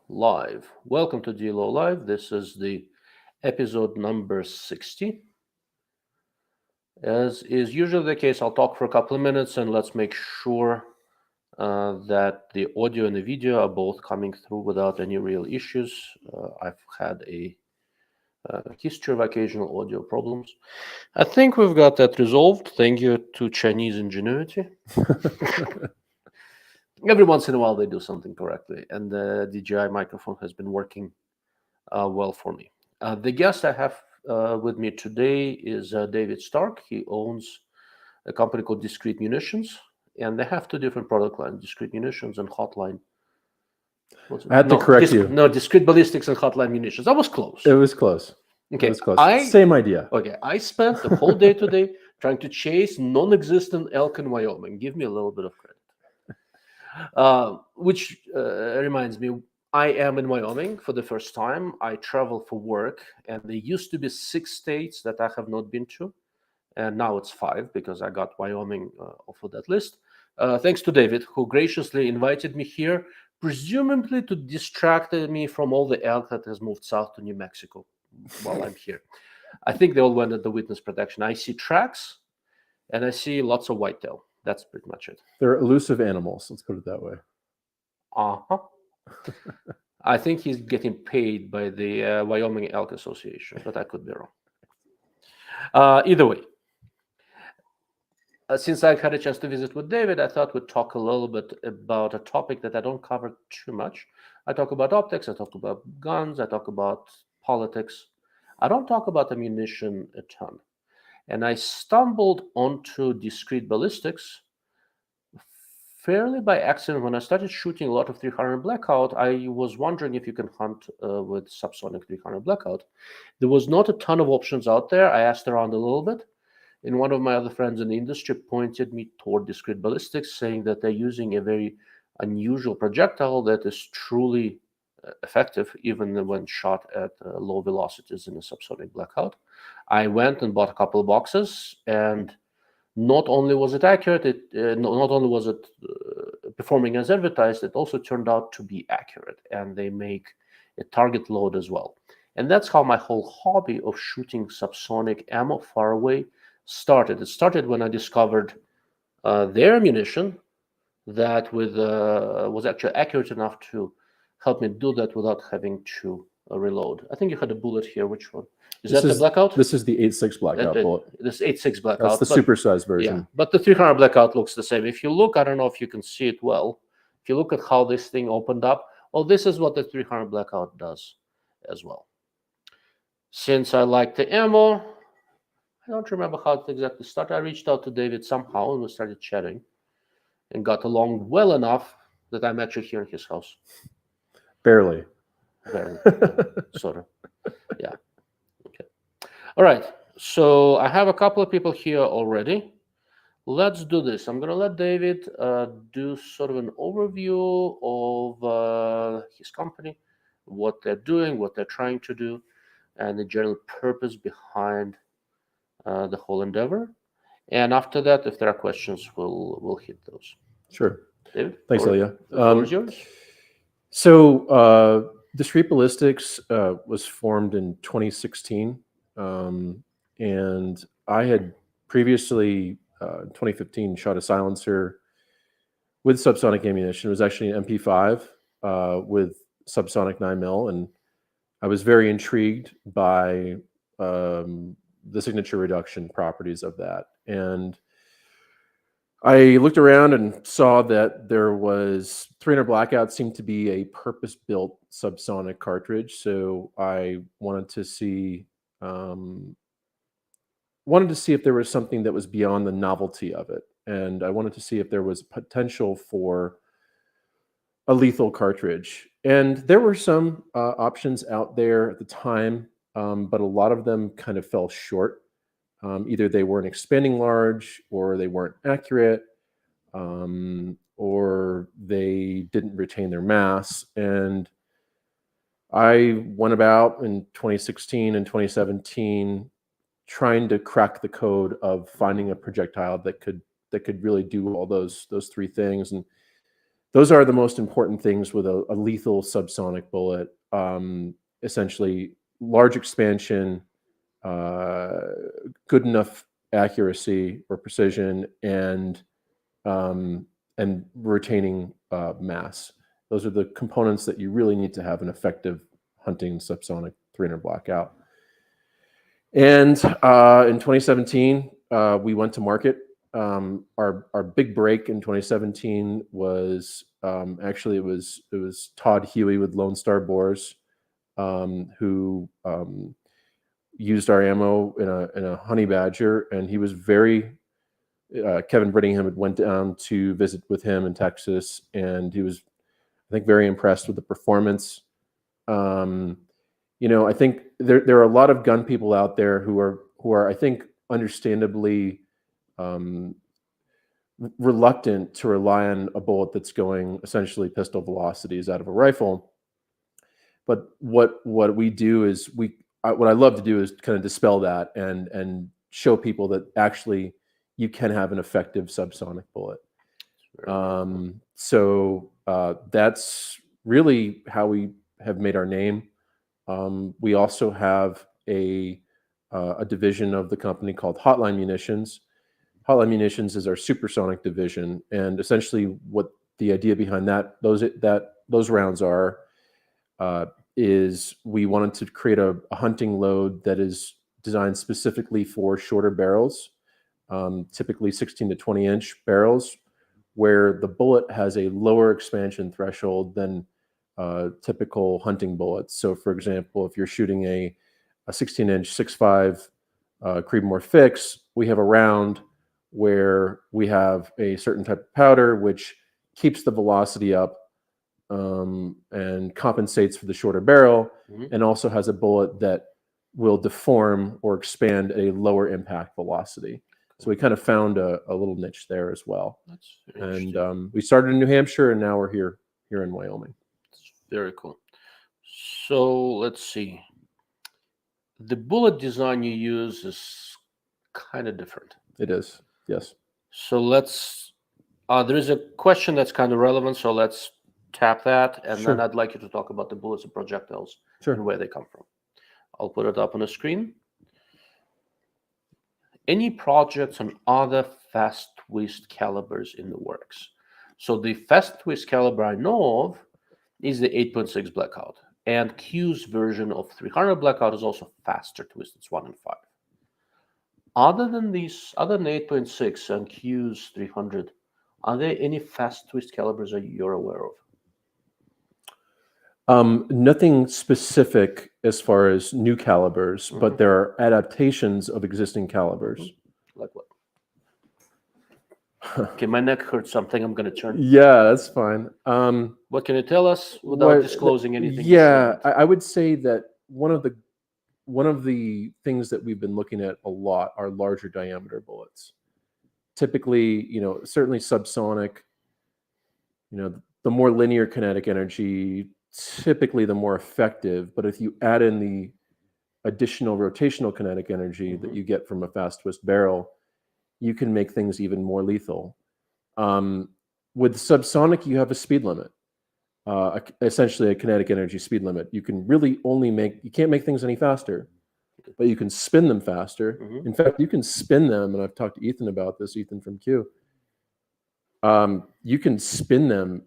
Live. Welcome to DLO Live. This is the episode number 60. As is usually the case, I'll talk for a couple of minutes and let's make sure that the audio and the video are both coming through without any real issues. I've had a history of occasional audio problems. I think we've got that resolved. Thank you to Chinese ingenuity. Every once in a while, they do something correctly, and the DJI microphone has been working well for me. The guest I have with me today is David Stark. He owns a company called Discreet Munitions, and they have two different product lines: Discreet Munitions and Hotline. I had to correct you. No, Discreet Ballistics and Hotline Munitions. I was close. It was close. Okay, it was close. Same idea. Okay, I spent the whole day today trying to chase non-existent elk in Wyoming. Give me a little bit of credit. Which reminds me, I am in Wyoming for the first time. I travel for work, and there used to be 6 states that I have not been to, and now it's 5 because I got Wyoming off of that list. Thanks to David, who graciously invited me here, presumably to distract me from all the elk that has moved south to New Mexico while I'm here. I think they all went at the witness protection. I see tracks, and I see lots of whitetail. That's pretty much it. They're elusive animals. Let's put it that way. I think he's getting paid by the Wyoming Elk Association, but I could be wrong. Either way, since I had a chance to visit with David, I thought we'd talk a little bit about a topic that I don't cover too much. I talk about optics, I talk about guns, I talk about politics. I don't talk about ammunition a ton. And I stumbled onto Discreet Ballistics fairly by accident. When I started shooting a lot of 300 blackout, I was wondering if you can hunt with subsonic 300 blackout. There was not a ton of options out there. I asked around a little bit, and one of my other friends in the industry pointed me toward Discreet Ballistics, saying that they're using a very unusual projectile that is truly effective even when shot at low velocities in a subsonic blackout. I went and bought a couple of boxes, and not only was it accurate, not only was it performing as advertised, it also turned out to be accurate, and they make a target load as well. And that's how my whole hobby of shooting subsonic ammo far away started. It started when I discovered their ammunition that was actually accurate enough to help me do that without having to reload. I think you had a bullet here. Which one? Is that the blackout? This is the 8.6 blackout bullet. This 8.6 blackout. That's the supersized version. Yeah, but the 300 blackout looks the same. If you look, I don't know if you can see it well. If you look at how this thing opened up, well, this is what the 300 blackout does as well. Since I like the ammo, I don't remember how it exactly started. I reached out to David somehow, and we started chatting and got along well enough that I'm actually here in his house. Barely. Sort of. Yeah. Okay. All right. So I have a couple of people here already. Let's do this. I'm going to let David do sort of an overview of his company, what they're doing, what they're trying to do, and the general purpose behind the whole endeavor. And after that, if there are questions, we'll hit those. Sure. David? Thanks, Ilya. The floor is yours. So Discreet Ballistics was formed in 2016, and I had previously, in 2015, shot a silencer with subsonic ammunition. It was actually an MP5 with subsonic 9mm, and I was very intrigued by the signature reduction properties of that. And I looked around and saw that there was 300 blackout seemed to be a purpose-built subsonic cartridge. So I wanted to see if there was something that was beyond the novelty of it, and I wanted to see if there was potential for a lethal cartridge. And there were some options out there at the time, but a lot of them kind of fell short. Either they weren't expanding large, or they weren't accurate, or they didn't retain their mass. And I went about in 2016 and 2017 trying to crack the code of finding a projectile that could really do all those 3 things. And those are the most important things with a lethal subsonic bullet. Essentially, large expansion, good enough accuracy or precision, and retaining mass. Those are the components that you really need to have an effective hunting subsonic 300 blackout. And in 2017, we went to market. Our big break in 2017 was actually it was Todd Huey with Lone Star Bores, who used our ammo in a honey badger, and he was very Kevin Brittingham had went down to visit with him in Texas, and he was, I think, very impressed with the performance. I think there are a lot of gun people out there who are I think understandably reluctant to rely on a bullet that's going essentially pistol velocities out of a rifle. But what we do is what I love to do is kind of dispel that and show people that actually you can have an effective subsonic bullet. So that's really how we have made our name. We also have a division of the company called Hotline Munitions. Hotline Munitions is our supersonic division, and essentially what the idea behind those rounds are is we wanted to create a hunting load that is designed specifically for shorter barrels, typically 16 to 20 inch barrels, where the bullet has a lower expansion threshold than typical hunting bullets. So, for example, if you're shooting a 16-inch 6.5 Creedmoor fix, we have a round where we have a certain type of powder which keeps the velocity up and compensates for the shorter barrel, and also has a bullet that will deform or expand a lower impact velocity. So we kind of found a little niche there as well. That's and we started in New Hampshire, and now we're here in Wyoming. That's very cool. So let's see. The bullet design you use is kind of different. It is, yes. So let's. There is a question that's kind of relevant. So let's tap that, and Sure. then I'd like you to talk about the bullets and projectiles Sure. and where they come from. I'll put it up on the screen. Any projects on other fast twist calibers in the works? So the fast twist caliber I know of is the 8.6 blackout, and Q's version of 300 blackout is also faster twist. It's 1 in 5. Other than 8.6 and Q's 300, are there any fast twist calibers that you're aware of? Nothing specific as far as new calibers, but there are adaptations of existing calibers. Like what? Okay, my neck hurts something. I'm going to turn. Yeah, that's fine. What can you tell us without disclosing anything? Yeah, I would say that one of the things that we've been looking at a lot are larger diameter bullets. Typically, certainly subsonic, the more linear kinetic energy, typically the more effective. But if you add in the additional rotational kinetic energy that you get from a fast twist barrel, you can make things even more lethal. With subsonic, you have a speed limit, essentially a kinetic energy speed limit. You can really you can't make things any faster, but you can spin them faster. In fact, you can spin them, and I've talked to Ethan about this, Ethan from Q. You can spin them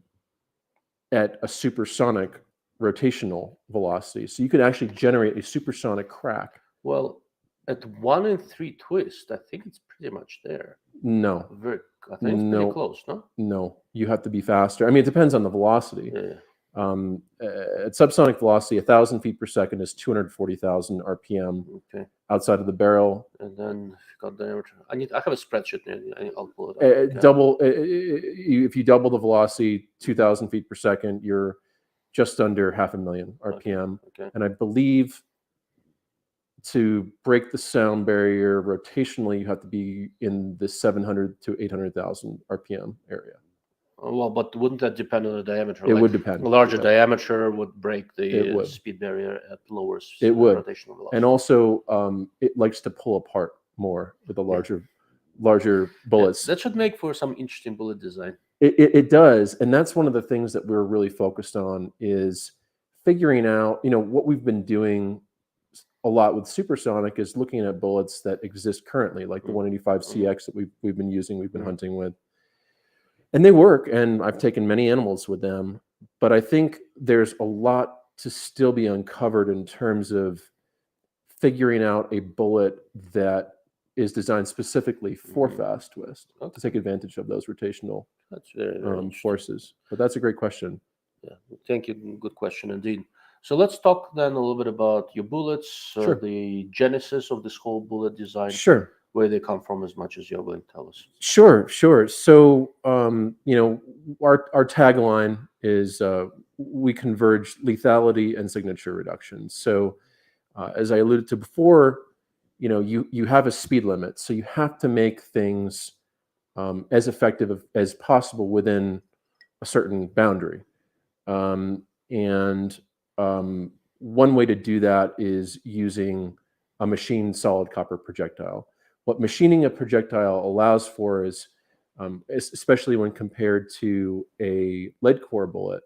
at a supersonic rotational velocity. So you can actually generate a supersonic crack. Well, at 1 in 3 twist, I think it's pretty much there. No. I think it's pretty close, no? No, you have to be faster. I mean, it depends on the velocity. Yeah. At subsonic velocity, 1,000 feet per second is 240,000 RPM outside of the barrel. And then got diameter. I have a spreadsheet. I'll pull it up. If you double the velocity, 2,000 feet per second, you're just under 500,000 RPM. Okay. And I believe to break the sound barrier rotationally, you have to be in the 700 to 800,000 RPM area. Well, but wouldn't that depend on the diameter? It would depend. A larger diameter would break the speed barrier at lower rotational velocity. And also, it likes to pull apart more with the larger bullets. That should make for some interesting bullet design. It does, and that's one of the things that we're really focused on is figuring out, what we've been doing a lot with supersonic is looking at bullets that exist currently, like the 185 CX that we've been using, we've been hunting with, and they work, and I've taken many animals with them, but I think there's a lot to still be uncovered in terms of figuring out a bullet that is designed specifically for fast twist to take advantage of those rotational That's very, very interesting. forces. But that's a great question. Yeah, thank you. Good question indeed. So let's talk then a little bit about your bullets, Sure. the genesis of this whole bullet design, Sure. where they come from, as much as you're willing to tell us. Sure. So, our tagline is we converge lethality and signature reduction. So, as I alluded to before, you have a speed limit, so you have to make things as effective as possible within a certain boundary. And one way to do that is using a machined solid copper projectile. What machining a projectile allows for is, especially when compared to a lead core bullet,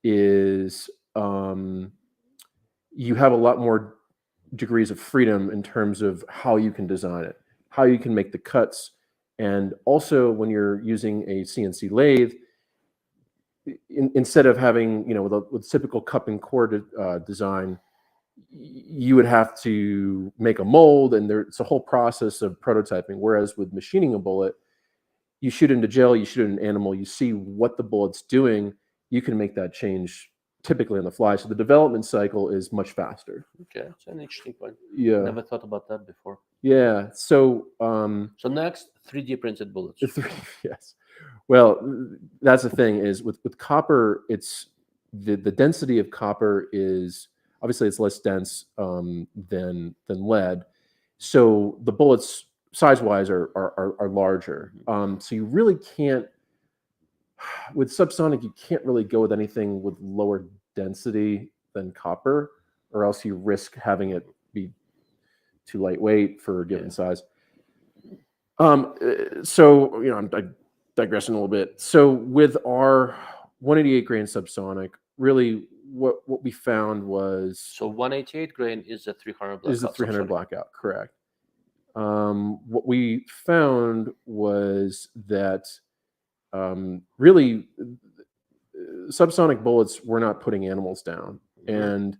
is you have a lot more degrees of freedom in terms of how you can design it, how you can make the cuts. And also when you're using a CNC lathe, instead of having, with typical cup and core design, you would have to make a mold, and it's a whole process of prototyping. Whereas with machining a bullet, you shoot into gel, you shoot an animal, you see what the bullet's doing, you can make that change typically on the fly. So the development cycle is much faster. Okay, that's an interesting point. Yeah. Never thought about that before. Yeah. So so next, 3D printed bullets. Yes. Well, that's the thing is with copper, it's the density of copper is obviously it's less dense than lead. So the bullets size-wise are larger. So you really can't, with subsonic, you can't really go with anything with lower density than copper, or else you risk having it be too lightweight for a given size. So, I'm digressing a little bit. So with our 188 grain subsonic, really what we found was... So 188 grain is a 300 blackout. Is a 300 blackout, correct. What we found was that really subsonic bullets were not putting animals down. And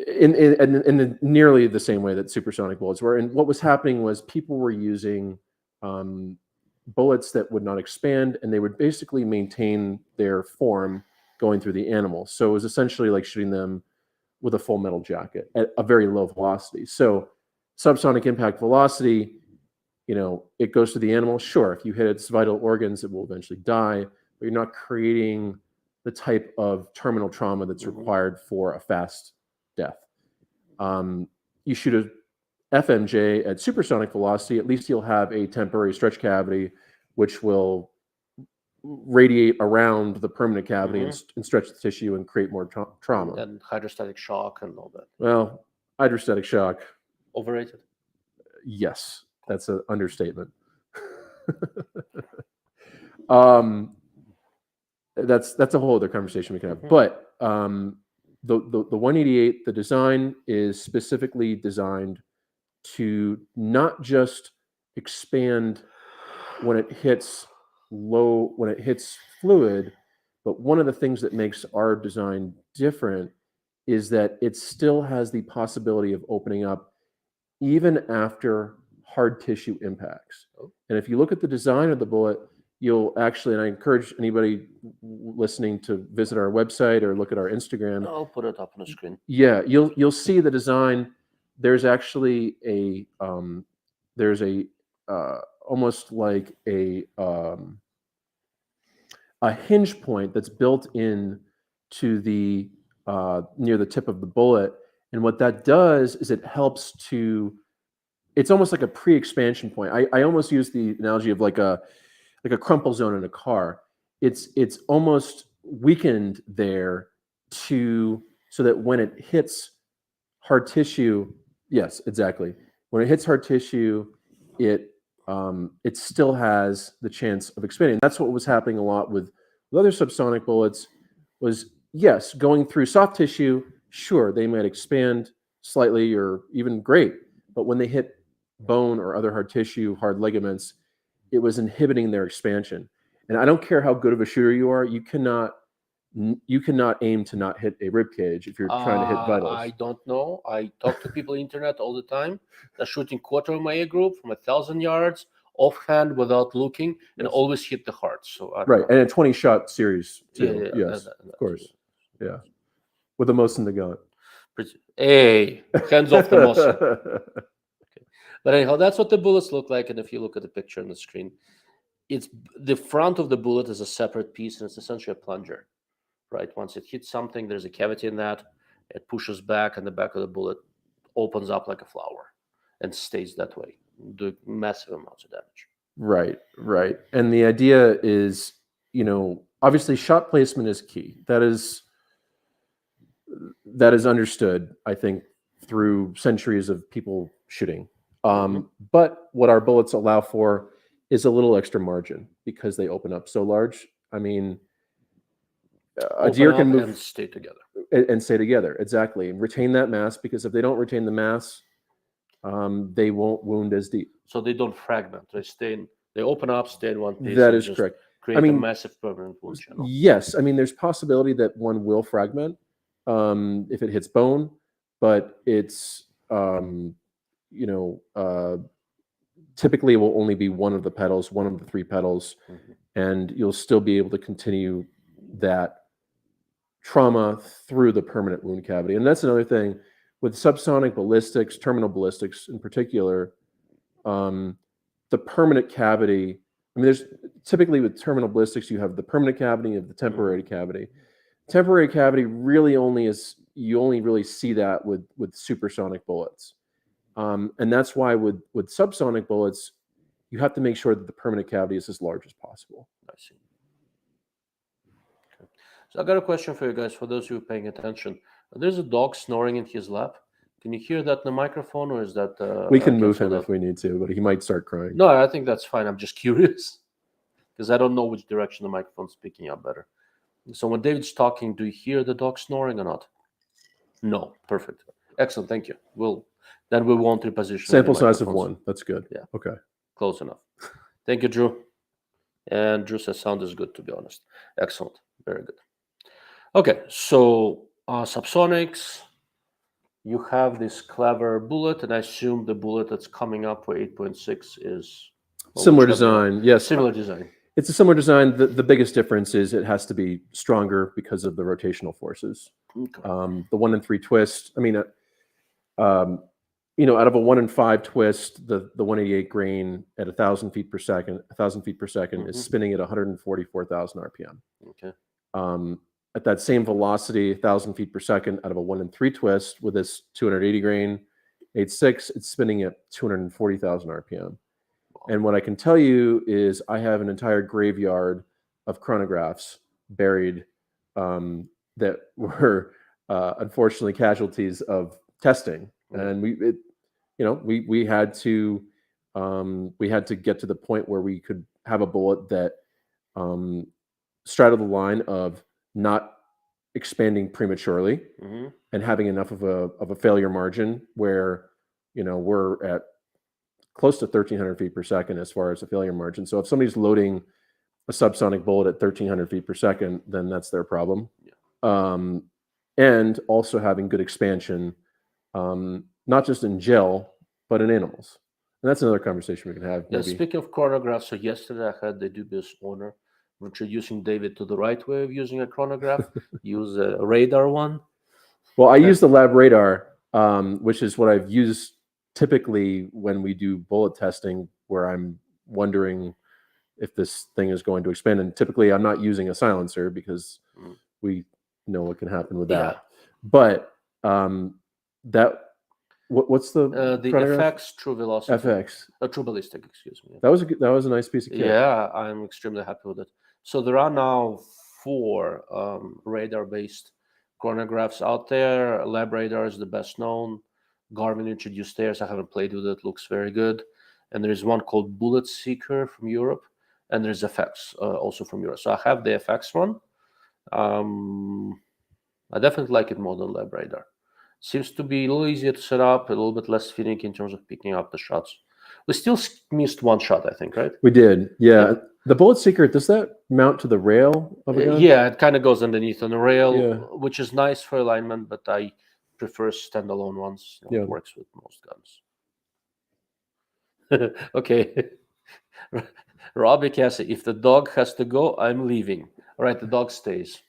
in nearly the same way that supersonic bullets were. And what was happening was people were using bullets that would not expand, and they would basically maintain their form going through the animal. So it was essentially like shooting them with a full metal jacket at a very low velocity. So subsonic impact velocity, it goes to the animal. Sure, if you hit its vital organs, it will eventually die, but you're not creating the type of terminal trauma that's required for a fast death. You shoot a FMJ at supersonic velocity, at least you'll have a temporary stretch cavity, which will radiate around the permanent cavity and stretch the tissue and create more trauma. And hydrostatic shock and all that. Well, hydrostatic shock. Overrated? Yes, that's an understatement. That's a whole other conversation we can have. But the 188, the design is specifically designed to not just expand when it hits fluid, but one of the things that makes our design different is that it still has the possibility of opening up even after hard tissue impacts. And if you look at the design of the bullet, you'll actually, and I encourage anybody listening to visit our website or look at our Instagram. I'll put it up on the screen. Yeah, you'll see the design. There's actually almost like a hinge point that's built in to the near the tip of the bullet, and what that does is it helps to. It's almost like a pre-expansion point. I almost use the analogy of like a crumple zone in a car. It's almost weakened there so that when it hits hard tissue, yes, exactly. When it hits hard tissue, it it still has the chance of expanding. That's what was happening a lot with other subsonic bullets. Was yes, going through soft tissue, sure, they might expand slightly or even great, but when they hit bone or other hard tissue, hard ligaments, it was inhibiting their expansion. And I don't care how good of a shooter you are, you cannot aim to not hit a rib cage if you're trying to hit vitals. I don't know. I talk to people on the internet all the time. They're shooting quarter of my age group from 1,000 yards, offhand, without looking, and Yes. always hit the heart. So I don't Right, know. and a 20-shot series Yeah, too. yeah, Yes, that- of course. Yeah, with the most in the gun. Hey, hands off the Mosin. But anyhow, that's what the bullets look like. And if you look at the picture on the screen, it's the front of the bullet is a separate piece, and it's essentially a plunger, right? Once it hits something, there's a cavity in that. It pushes back, and the back of the bullet opens up like a flower and stays that way, doing massive amounts of damage. Right. And the idea is, obviously shot placement is key. That is understood, I think, through centuries of people shooting. But what our bullets allow for is a little extra margin because they open up so large. I mean, a deer can move and stay together. And stay together, exactly, and retain that mass, because if they don't retain the mass, they won't wound as deep. So they don't fragment. They open up, stay in one piece. That and is just correct. Create a massive permanent wound channel. Yes, I mean, there's possibility that one will fragment if it hits bone, but it's typically it will only be one of the petals, one of the three petals, and you'll still be able to continue that trauma through the permanent wound cavity. And that's another thing with subsonic ballistics, terminal ballistics in particular. The permanent cavity, I mean, there's typically with terminal ballistics, you have the permanent cavity of the temporary cavity. Temporary cavity really you only really see that with supersonic bullets. And that's why with subsonic bullets, you have to make sure that the permanent cavity is as large as possible. I see. Okay. So I got a question for you guys, for those who are paying attention. There's a dog snoring in his lap. Can you hear that in the microphone, or is that... we can move him if we need to, but he might start crying. No, I think that's fine. I'm just curious because I don't know which direction the microphone's picking up better. So when David's talking, do you hear the dog snoring or not? No. Perfect. Excellent. Thank you. Then we won't reposition. Sample size of 1. That's good. Yeah. Okay. Close enough. Thank you, Drew. And Drew says sound is good, to be honest. Excellent. Very good. Okay. So subsonics, you have this clever bullet, and I assume the bullet that's coming up for 8.6 is similar design. Yes. Similar design. It's a similar design. The biggest difference is it has to be stronger because of the rotational forces. Okay. The 1 in 3 twist, I mean, out of a 1 in 5 twist, the 188 grain at 1,000 feet per second is spinning at 144,000 RPM. Okay. At that same velocity, 1,000 feet per second, out of a 1 in 3 twist with this 280 grain 8.6, it's spinning at 240,000 RPM. And what I can tell you is I have an entire graveyard of chronographs buried that were unfortunately casualties of testing. And we had to get to the point where we could have a bullet that straddled the line of not expanding prematurely and having enough of a failure margin where we're at close to 1,300 feet per second as far as the failure margin. So if somebody's loading a subsonic bullet at 1,300 feet per second, then that's their problem. Yeah. And also having good expansion, not just in gel, but in animals. And that's another conversation we can have. Yeah, speaking of chronographs, so yesterday I had the dubious honor of introducing David to the right way of using a chronograph. Use a radar one. Well, I use the lab radar, which is what I've used typically when we do bullet testing, where I'm wondering if this thing is going to expand. And typically I'm not using a silencer because we know what can happen with that. Yeah. But what's the FX True Velocity? FX True Ballistic, excuse me. That was a nice piece of kit. Yeah, I'm extremely happy with it. So there are now 4 radar-based chronographs out there. Lab radar is the best known. Garmin introduced theirs. I haven't played with it. Looks very good. and there is one called Bullet Seeker from Europe, and there's FX also from Europe. So I have the FX one. I definitely like it more than LabRadar. Seems to be a little easier to set up, a little bit less finicky in terms of picking up the shots. We still missed one shot, I think, right? We did, yeah. The Bullet Seeker, does that mount to the rail of a gun? Yeah, it kind of goes underneath on the rail, Yeah. which is nice for alignment, but I prefer standalone ones. Yeah. It works with most guns. Okay. Robbie Cassie, if the dog has to go, I'm leaving. All right, the dog stays.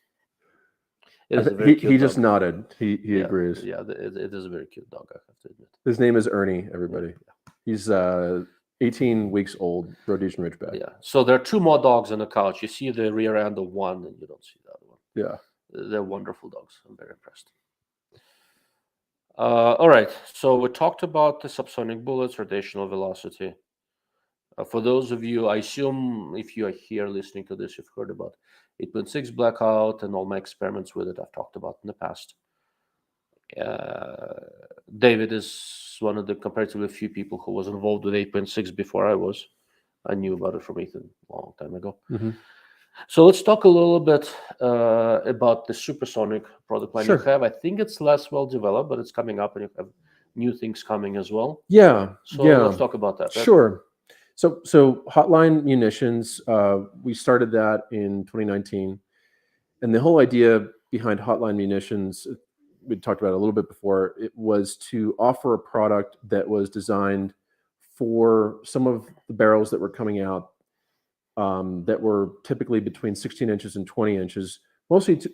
It is a very cute He dog. just nodded. He agrees. Yeah, it is a very cute dog, I have to admit. His name is Ernie, everybody. He's 18 weeks old, Rhodesian Ridgeback. Yeah. So there are two more dogs on the couch. You see the rear end of one, and you don't see the other one. Yeah. They're wonderful dogs. I'm very impressed. All right. So we talked about the subsonic bullets, rotational velocity. For those of you, I assume if you are here listening to this, you've heard about 8.6 blackout and all my experiments with it I've talked about in the past. David is one of the comparatively few people who was involved with 8.6 before I was. I knew about it from Ethan a long time ago. Mm-hmm. So let's talk a little bit about the supersonic product line you have. I think it's less well developed, but it's coming up, and you have new things coming as well. Yeah. So let's talk about that. Right? Sure. So Hotline Munitions, we started that in 2019, and the whole idea behind Hotline Munitions, we talked about it a little bit before, it was to offer a product that was designed for some of the barrels that were coming out that were typically between 16 inches and 20 inches,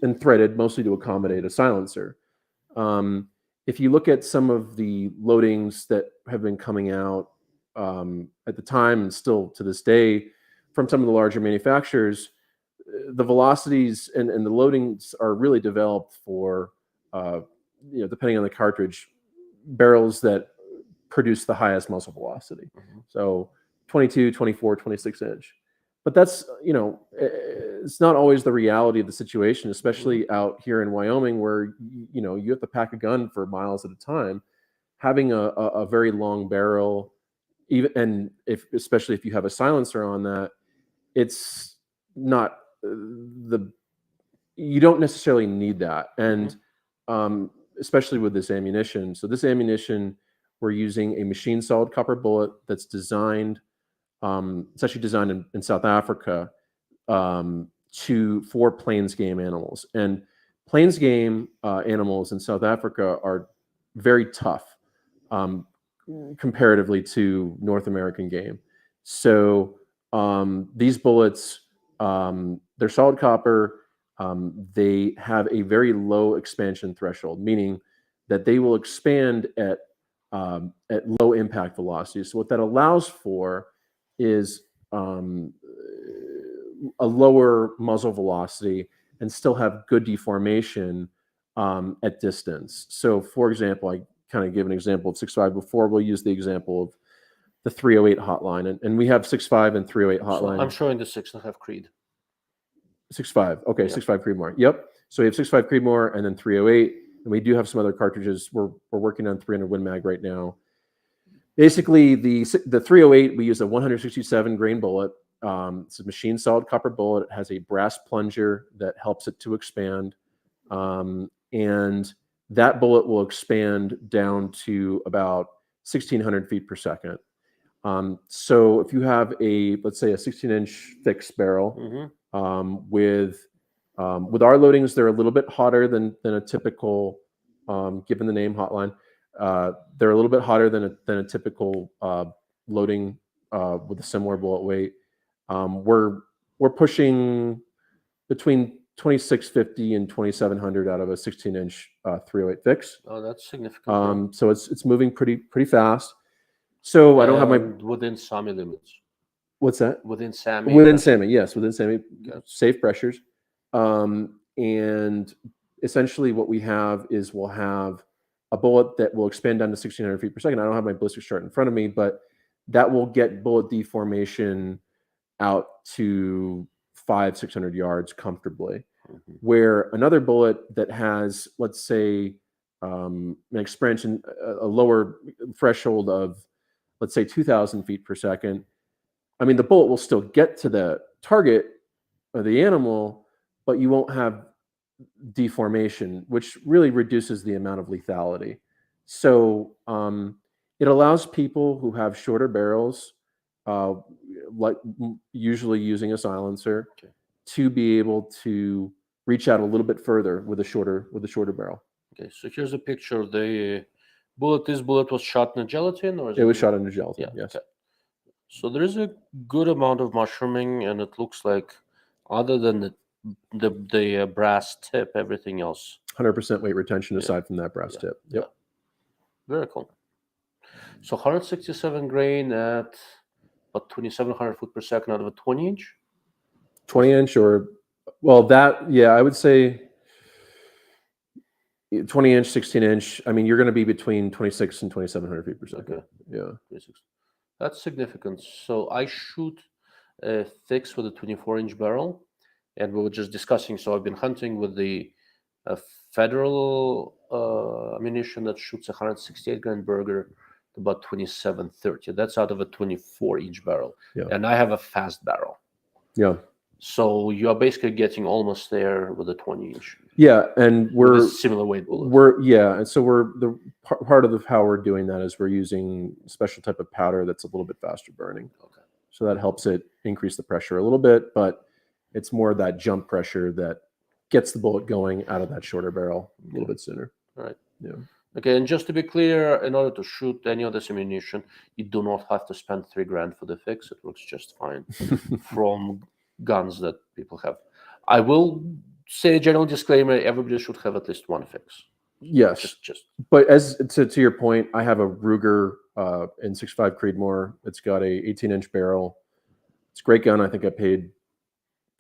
and threaded, mostly to accommodate a silencer. If you look at some of the loadings that have been coming out at the time and still to this day from some of the larger manufacturers, the velocities and the loadings are really developed for, depending on the cartridge, barrels that produce the highest muzzle velocity. Mm-hmm. So 22, 24, 26 inch. But that's, it's not always the reality of the situation, especially out here in Wyoming, where, you have to pack a gun for miles at a time. Having a very long barrel, especially if you have a silencer on that, it's not you don't necessarily need that. And especially with this ammunition. So this ammunition, we're using a machine solid copper bullet that's designed, it's actually designed in South Africa for plains game animals. And plains game animals in South Africa are very tough comparatively to North American game. So these bullets, they're solid copper. They have a very low expansion threshold, meaning that they will expand at low impact velocity. So what that allows for is a lower muzzle velocity and still have good deformation at distance. So, for example, I kind of give an example of 6.5 before. We'll use the example of the 308 hotline, and we have 6.5 and 308 hotline. So I'm showing the 6.5 Creed. 6.5, okay, yeah. 6.5 Creedmoor. Yep. So we have 6.5 Creedmoor and then 308, and we do have some other cartridges. We're working on 300 Win Mag right now. Basically, the 308, we use a 167 grain bullet. It's a machine solid copper bullet. It has a brass plunger that helps it to expand, and that bullet will expand down to about 1,600 feet per second. So if you have let's say a 16-inch fixed barrel, with our loadings, they're a little bit hotter than a typical, given the name hotline. They're a little bit hotter than a typical loading with a similar bullet weight. We're pushing between 2,650 and 2,700 out of a 16-inch 308 fix. Oh, that's significant. So it's moving pretty fast. So I don't have my within SAMI limits. What's that? Within SAMI. Within SAMI, yes, within SAMI, okay. Safe pressures. And essentially what we have is we'll have a bullet that will expand down to 1,600 feet per second. I don't have my ballistics chart in front of me, but that will get bullet deformation out to 500-600 yards comfortably. Where another bullet that has, let's say, an expansion, a lower threshold of let's say 2,000 feet per second, I mean, the bullet will still get to the target of the animal, but you won't have deformation, which really reduces the amount of lethality. So it allows people who have shorter barrels, like usually using a silencer, to be able to reach out a little bit further with a shorter barrel. Okay, so here's a picture of the bullet. This bullet was shot in a gelatin, or is It was shot into gelatin. Yeah. Yes. Okay. So there is a good amount of mushrooming, and it looks like, other than the brass tip, everything else 100% weight retention Yeah. aside from that brass Yeah. tip. Yep. very cool. So 167 grain at about 2,700 foot per second out of a 20-inch. 20-inch or, well, that, yeah, I would say 20-inch, 16-inch. I mean, you're going to be between 26 and 2,700 feet per second. Okay. Yeah. 26. That's significant. So I shoot a fix with a 24-inch barrel, and we were just discussing. So I've been hunting with the federal ammunition that shoots 168 grain burger to about 2730. That's out of a 24-inch barrel, Yeah. and I have a fast barrel. Yeah. So you are basically getting almost there with a 20-inch. Yeah, and With a we're similar weight bullet. and so we're the part of how we're doing that is we're using a special type of powder that's a little bit faster burning. Okay. So that helps it increase the pressure a little bit, but it's more that jump pressure that gets the bullet going out of that shorter barrel a little bit sooner. All right. Yeah. Okay, and just to be clear, in order to shoot any of this ammunition, you do not have to spend $3,000 for the fix. It works just fine from guns that people have. I will say a general disclaimer: everybody should have at least one fix. Yes. Just But as to your point, I have a Ruger in 6.5 Creedmoor. It's got a 18-inch barrel. It's a great gun. I think I paid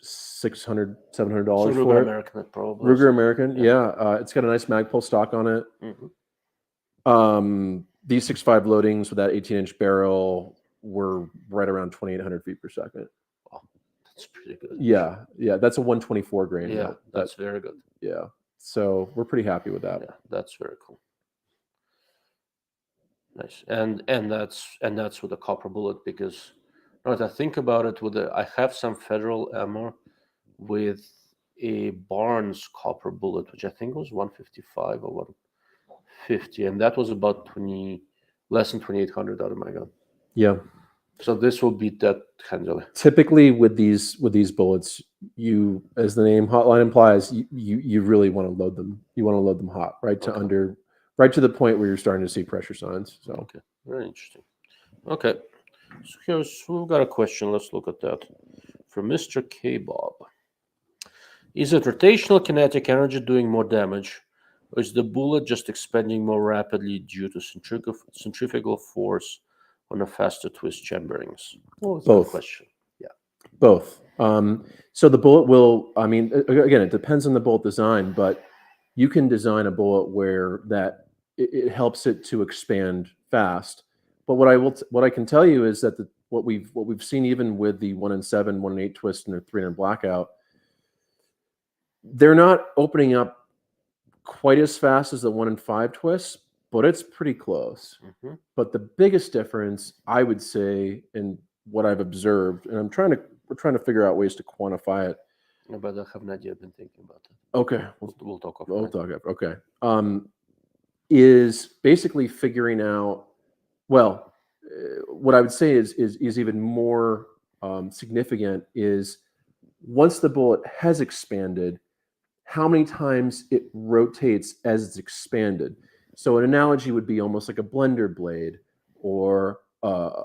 $600, $700 so for Ruger it. American, probably. Ruger American, Yeah. yeah. It's got a nice Magpul stock on it. Mhm. These 6.5 loadings with that 18-inch barrel were right around 2,800 feet per second. Wow, that's pretty good. Yeah, yeah. That's a 124 grain. Yeah, that's very good. Yeah. So we're pretty happy with that. Yeah, that's very cool. Nice, and that's with a copper bullet, because now that I think about it, I have some federal ammo with a Barnes copper bullet, which I think was 155 or 150, and that was about less than 2,800 out of my gun. Yeah. So this will beat that handily. Typically with these bullets, you, as the name hotline implies, you really want to load them. You want to load them hot, right to the point where you're starting to see pressure signs. So Okay, very interesting. Okay, so we've got a question. Let's look at that from Mr. K. Bob. Is it rotational kinetic energy doing more damage, or is the bullet just expanding more rapidly due to centrifugal force on a faster twist chamberings? Well, that's a good Both. question. Yeah. Both. So the bullet will, I mean, again, it depends on the bullet design, but you can design a bullet where it helps it to expand fast. But what I can tell you is that what we've seen even with the 1-in-7, 1-in-8 twist and the 300 blackout, they're not opening up quite as fast as the 1-in-5 twist, but it's pretty close. Mm-hmm. But the biggest difference, I would say, in what I've observed, and we're trying to figure out ways to quantify it. But I have not yet been thinking about that. Okay, We'll talk about we'll talk after. Okay, is basically figuring out. Well, what I would say is even more significant is once the bullet has expanded, how many times it rotates as it's expanded. So an analogy would be almost like a blender blade or a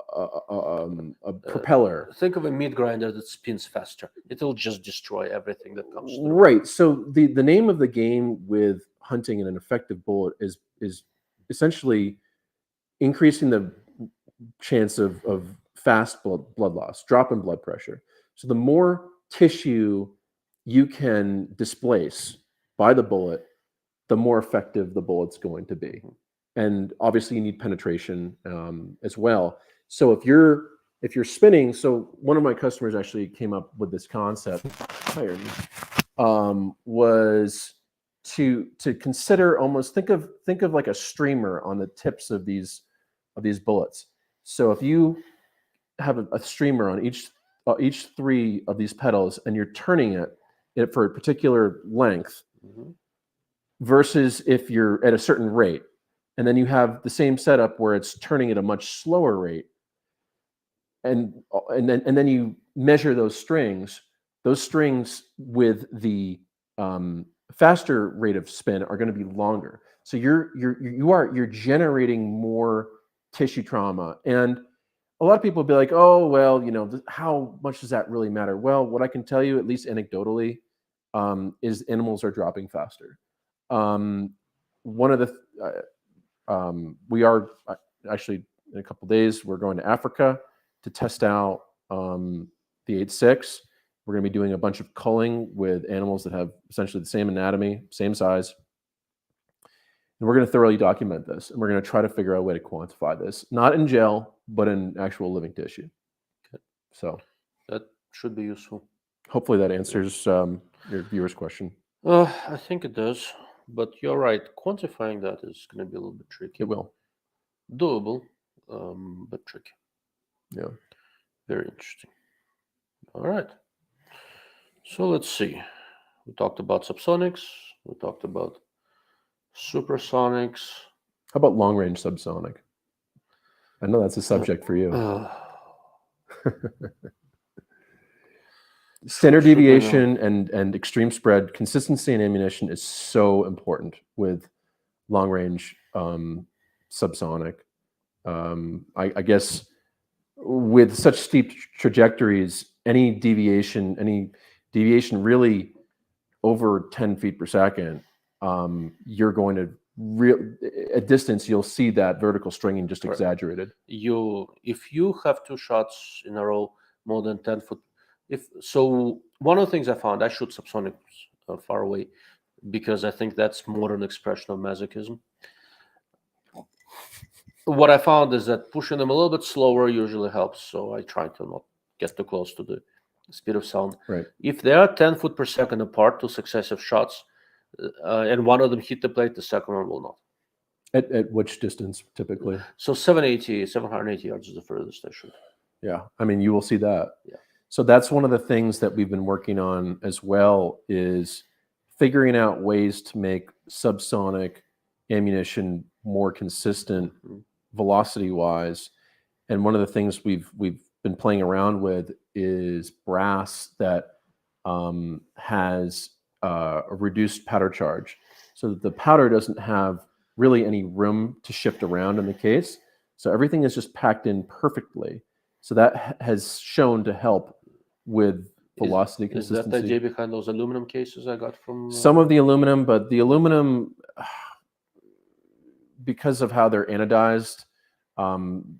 propeller. Think of a meat grinder that spins faster. It'll just destroy everything that comes through. Right. So the name of the game with hunting an effective bullet is essentially increasing the chance of fast blood loss, drop in blood pressure. So the more tissue you can displace by the bullet, the more effective the bullet's going to be. And obviously you need penetration as well. So if you're spinning, so one of my customers actually came up with this concept, was to consider almost think of like a streamer on the tips of these bullets. So if you have a streamer on each three of these pedals, and you're turning it for a particular length, versus if you're at a certain rate, and then you have the same setup where it's turning at a much slower rate, and then you measure those strings with the faster rate of spin are going to be longer. So you're generating more tissue trauma. And a lot of people will be like, oh, well, how much does that really matter? Well, what I can tell you, at least anecdotally, is animals are dropping faster. One of the we are actually, in a couple of days, we're going to Africa to test out the 8.6. We're going to be doing a bunch of culling with animals that have essentially the same anatomy, same size. And we're going to thoroughly document this. And we're going to try to figure out a way to quantify this, not in gel, but in actual living tissue. Okay. So that should be useful. Hopefully that answers your viewer's question. I think it does. But you're right. Quantifying that is going to be a little bit tricky. It will. Doable, but tricky. Yeah. Very interesting. All right. So let's see. We talked about subsonics. We talked about supersonics. How about long-range subsonic? I know that's a subject for you. Standard deviation and extreme spread, consistency in ammunition is so important with long-range subsonic. I guess with such steep trajectories, any deviation really over 10 feet per second, you're going to at distance, you'll see that vertical stringing just exaggerated. If you have two shots in a row more than 10 foot, one of the things I found, I shoot subsonics far away because I think that's more an expression of masochism. What I found is that pushing them a little bit slower usually helps. So I try to not get too close to the speed of sound. Right. If they are 10 foot per second apart, two successive shots, and one of them hit the plate, the second one will not. At which distance typically? So 780 yards is the furthest I shoot. Yeah, I mean, you will see that. Yeah. So that's one of the things that we've been working on as well, is figuring out ways to make subsonic ammunition more consistent velocity-wise. And one of the things we've been playing around with is brass that has a reduced powder charge, so that the powder doesn't have really any room to shift around in the case. So everything is just packed in perfectly. So that has shown to help with velocity consistency. Is that the idea behind those aluminum cases I got from? Some of the aluminum, but the aluminum, because of how they're anodized,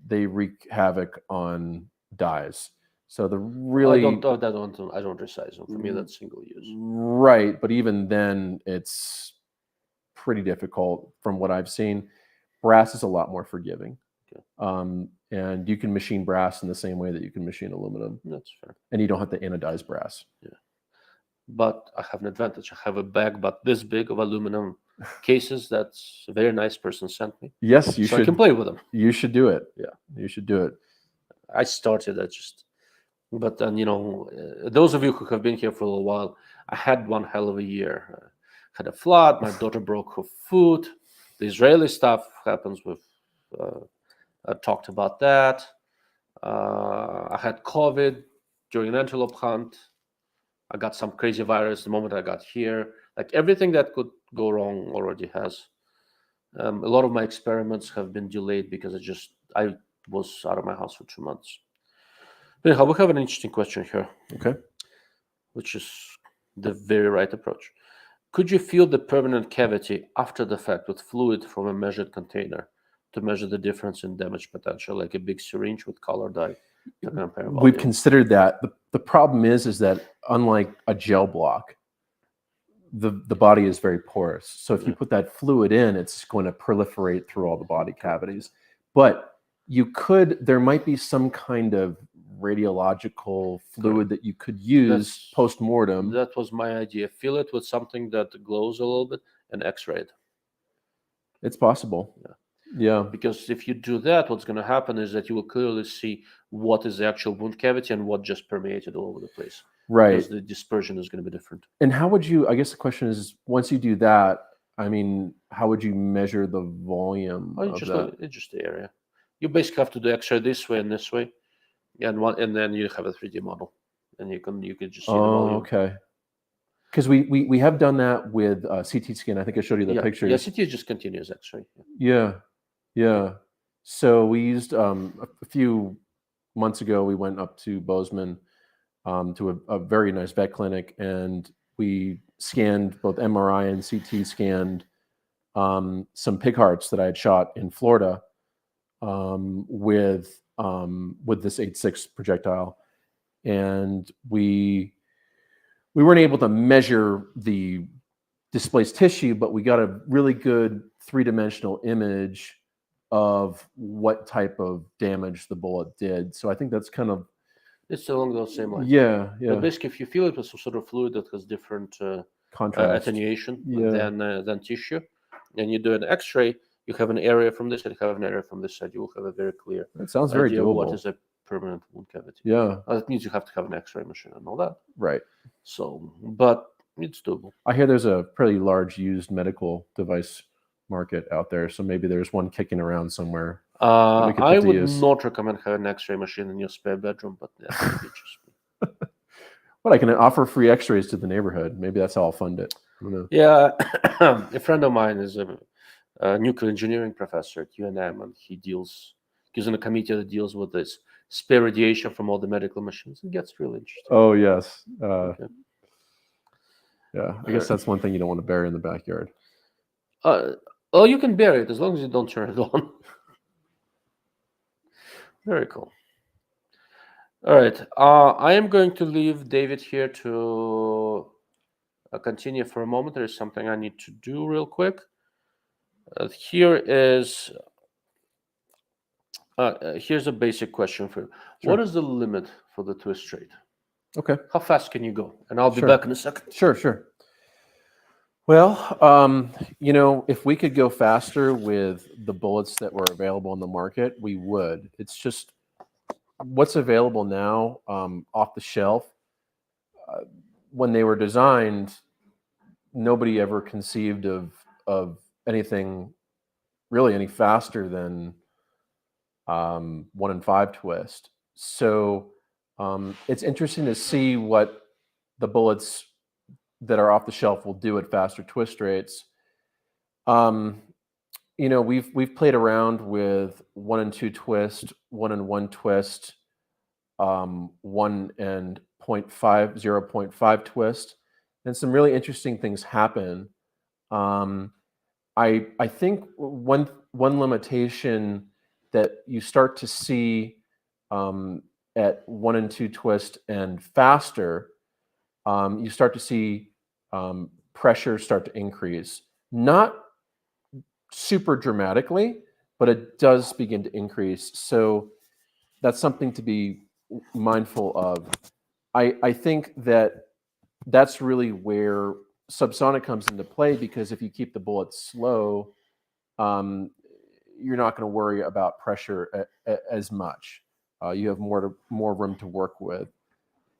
they wreak havoc on dyes. So the really I don't resize them. For me, that's single use. Right, but even then, it's pretty difficult from what I've seen. Brass is a lot more forgiving. Okay. And you can machine brass in the same way that you can machine aluminum. That's fair. And you don't have to anodize brass. Yeah. But I have an advantage. I have a bag about this big of aluminum cases that's a very nice person sent me. Yes, you should. I can play with them. You should do it. Yeah. You should do it. I started but then, those of you who have been here for a little while, I had one hell of a year. Had a flood. My daughter broke her foot. The Israeli stuff happens with... I talked about that. I had COVID during an antelope hunt. I got some crazy virus the moment I got here. Like everything that could go wrong already has. A lot of my experiments have been delayed because I was out of my house for 2 months. Anyhow, we have an interesting question here. Okay. Which is the very right approach. Could you feel the permanent cavity after the fact with fluid from a measured container to measure the difference in damage potential, like a big syringe with color dye? We've considered that. The problem is that unlike a gel block, the body is very porous. So if you put that fluid in, it's going to proliferate through all the body cavities. But there might be some kind of radiological fluid that you could use post-mortem. That was my idea. Fill it with something that glows a little bit and X-ray it. It's possible. Yeah. Yeah. Because if you do that, what's going to happen is that you will clearly see what is the actual wound cavity and what just permeated all over the place. Right. Because the dispersion is going to be different. And how would you, I guess the question is, once you do that, I mean, how would you measure the volume Oh, of that? it's just the area. You basically have to do X-ray this way and this way, and then you have a 3D model, and you can just see the volume. Okay. Because we have done that with CT scan. I think I showed you the pictures. Yeah, CT is just continuous X-ray. Yeah. So we used a few months ago. We went up to Bozeman to a very nice vet clinic, and we scanned both MRI and CT scanned some pig hearts that I had shot in Florida with this 8.6 projectile, and we weren't able to measure the displaced tissue, but we got a really good 3-dimensional image of what type of damage the bullet did. So I think that's kind of, it's along those same lines. Yeah. But basically, if you fill it with some sort of fluid that has different Contrast. attenuation than tissue, and you do an X-ray, you have an area from this side, you have an area from this side. You will have a very clear That sounds very idea doable. of what is a permanent wound cavity. Yeah. That means you have to have an X-ray machine and all that. Right. So, but it's doable. I hear there's a pretty large used medical device market out there, so maybe there's one kicking around somewhere. I would not recommend having an X-ray machine in your spare bedroom, but that would be just me. But I can offer free X-rays to the neighborhood. Maybe that's how I'll fund it. I don't know. Yeah, a friend of mine is a nuclear engineering professor at UNM, and he's on a committee that deals with this spare radiation from all the medical machines. It gets really interesting. Oh yes. Okay. Yeah, I guess that's one thing you don't want to bury in the backyard. Oh, you can bury it as long as you don't turn it on. Very cool. All right. I am going to leave David here to continue for a moment. There is something I need to do real quick. Here's a basic question for you. Sure. What is the limit for the twist rate? Okay. How fast can you go? And I'll be back in a second. Sure. Well, if we could go faster with the bullets that were available in the market, we would. It's just what's available now off the shelf. When they were designed, nobody ever conceived of anything really any faster than 1 in 5 twist. So it's interesting to see what the bullets that are off the shelf will do at faster twist rates. We've played around with 1 and 2 twist, 1 and 1 twist, 1 and 0.5 twist, and some really interesting things happen. I think one limitation that you start to see at 1 and 2 twist and faster, you start to see pressure start to increase. Not super dramatically, but it does begin to increase. So that's something to be mindful of. I think that's really where subsonic comes into play, because if you keep the bullet slow, you're not going to worry about pressure as much. You have more room to work with.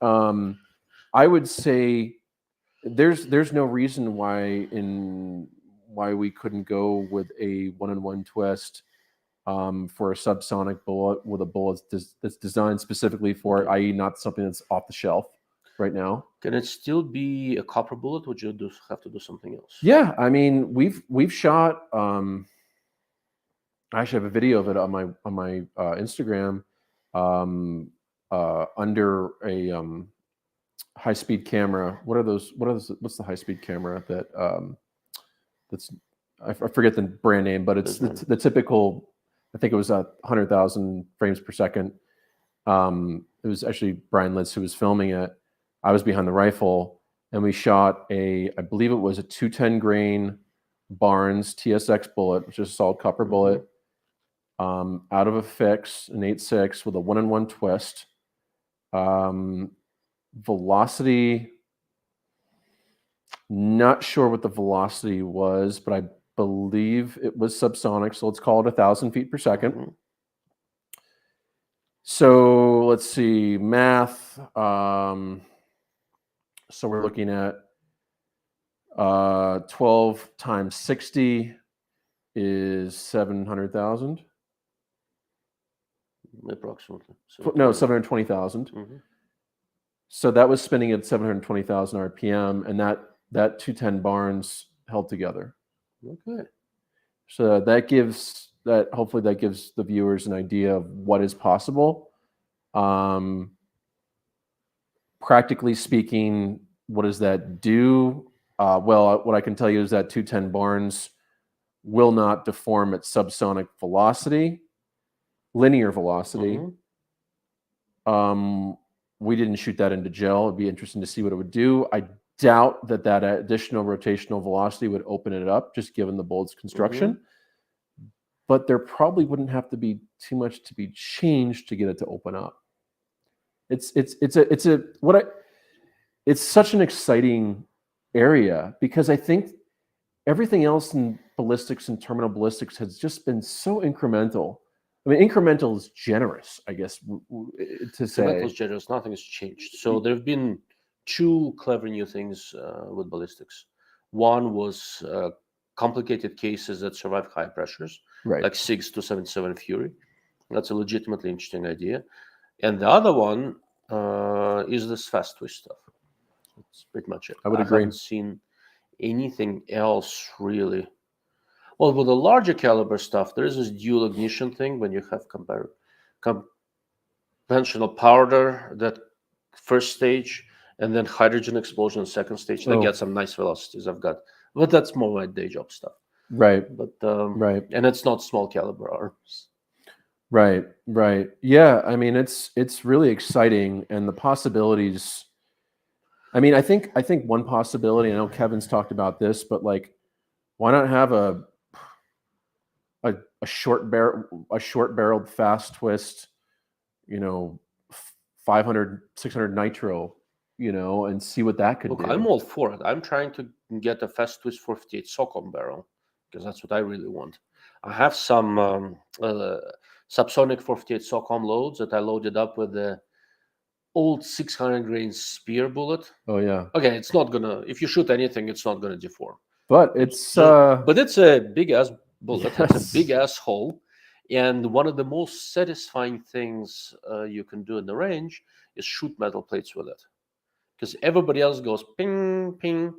I would say there's no reason why we couldn't go with a 1 in 1 twist for a subsonic bullet with a bullet that's designed specifically for it, i.e. not something that's off the shelf right now. Can it still be a copper bullet? Would you have to do something else? Yeah, I mean, we've shot. I actually have a video of it on my Instagram under a high-speed camera. What's the high-speed camera that's I forget the brand name, but it's the typical. I think it was 100,000 frames per second. It was actually Brian Litz who was filming it. I was behind the rifle, and we shot I believe it was a 210 grain Barnes TSX bullet, which is a solid copper bullet, out of a fix, an 8.6 with a 1 in 1 twist. Velocity, not sure what the velocity was, but believe it was subsonic, so let's call it 1,000 feet per second. Mhm. So let's see, math. So we're looking at 12 times 60 is 700,000. Approximately. No, 720,000. Mhm. So that was spinning at 720,000 RPM, and that 210 barns held together. Okay. So that gives that hopefully that gives the viewers an idea of what is possible. Practically speaking, what does that do? Well, what I can tell you is that 210 barns will not deform at subsonic velocity, linear velocity. Mhm. We didn't shoot that into gel. It'd be interesting to see what it would do. I doubt that additional rotational velocity would open it up, just given the bullet's construction. But there probably wouldn't have to be too much to be changed to get it to open up. It's such an exciting area because I think everything else in ballistics and terminal ballistics has just been so incremental. I mean, incremental is generous, I guess, to say. Incremental is generous. Nothing has changed. So there have been two clever new things with ballistics. One was complicated cases that survive high pressures, Right. like 6-77 Fury. That's a legitimately interesting idea. And the other one is this fast twist stuff. That's pretty much it. I would agree. Haven't seen anything else really. Well, with the larger caliber stuff, there is this dual ignition thing when you have conventional powder, that first stage, and then hydrogen explosion second stage. They get some nice velocities. I've got, but that's more my day job stuff. Right. But Right. and it's not small caliber arms. Right. Right. Yeah. I mean, it's really exciting, and the possibilities. I mean, I think one possibility. I know Kevin's talked about this, but like, why not have a short barreled fast twist, 500, 600 nitro, and see what that could Look, do. I'm all for it. I'm trying to get a fast twist 458 SOCOM barrel because that's what I really want. I have some subsonic 458 SOCOM loads that I loaded up with the old 600 grain spear bullet. Oh yeah. Okay, it's not gonna. If you shoot anything, it's not gonna deform. But it's but it's a big ass bullet. Yes. It's a big ass hole, and one of the most satisfying things you can do in the range is shoot metal plates with it, because everybody else goes ping ping.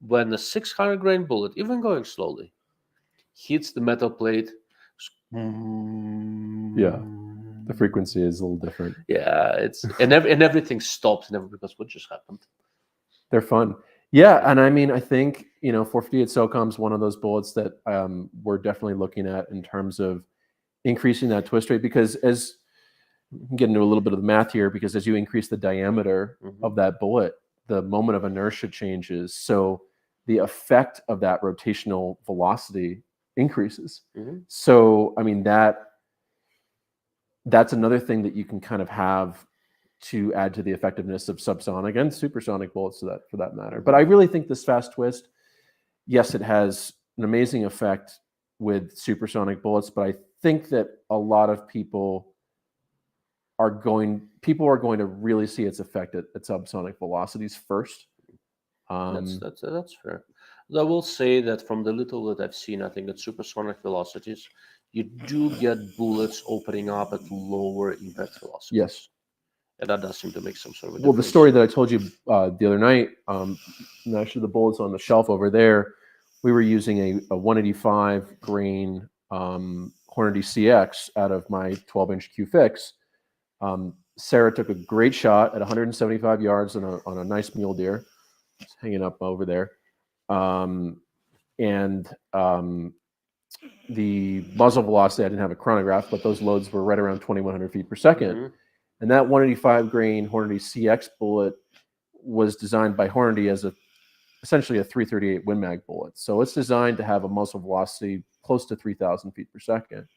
When the 600 grain bullet, even going slowly, hits the metal plate, yeah, the frequency is a little different. Yeah, it's and everything stops, and everybody goes, "What just happened?" They're fun. Yeah, and I mean, I think 458 SOCOM's one of those bullets that we're definitely looking at in terms of increasing that twist rate, because as we can get into a little bit of the math here, because as you increase the diameter of that bullet, the moment of inertia changes, so the effect of that rotational velocity increases. So I mean, that's another thing that you can kind of have to add to the effectiveness of subsonic and supersonic bullets, for that matter. But I really think this fast twist, yes, it has an amazing effect with supersonic bullets, but I think that a lot of people are going to really see its effect at subsonic velocities first. That's fair. I will say that from the little that I've seen, I think at supersonic velocities, you do get bullets opening up at lower impact velocities. Yes. And that does seem to make some sort of a Well, difference. the story that I told you the other night, and actually the bullets on the shelf over there, we were using a 185 grain Hornady CX out of my 12-inch Q-Fix. Sarah took a great shot at 175 yards on a nice mule deer. It's hanging up over there. The muzzle velocity, I didn't have a chronograph, but those loads were right around 2,100 feet per second. And that 185 grain Hornady CX bullet was designed by Hornady as essentially a 338 Win Mag bullet. So it's designed to have a muzzle velocity close to 3,000 feet per second.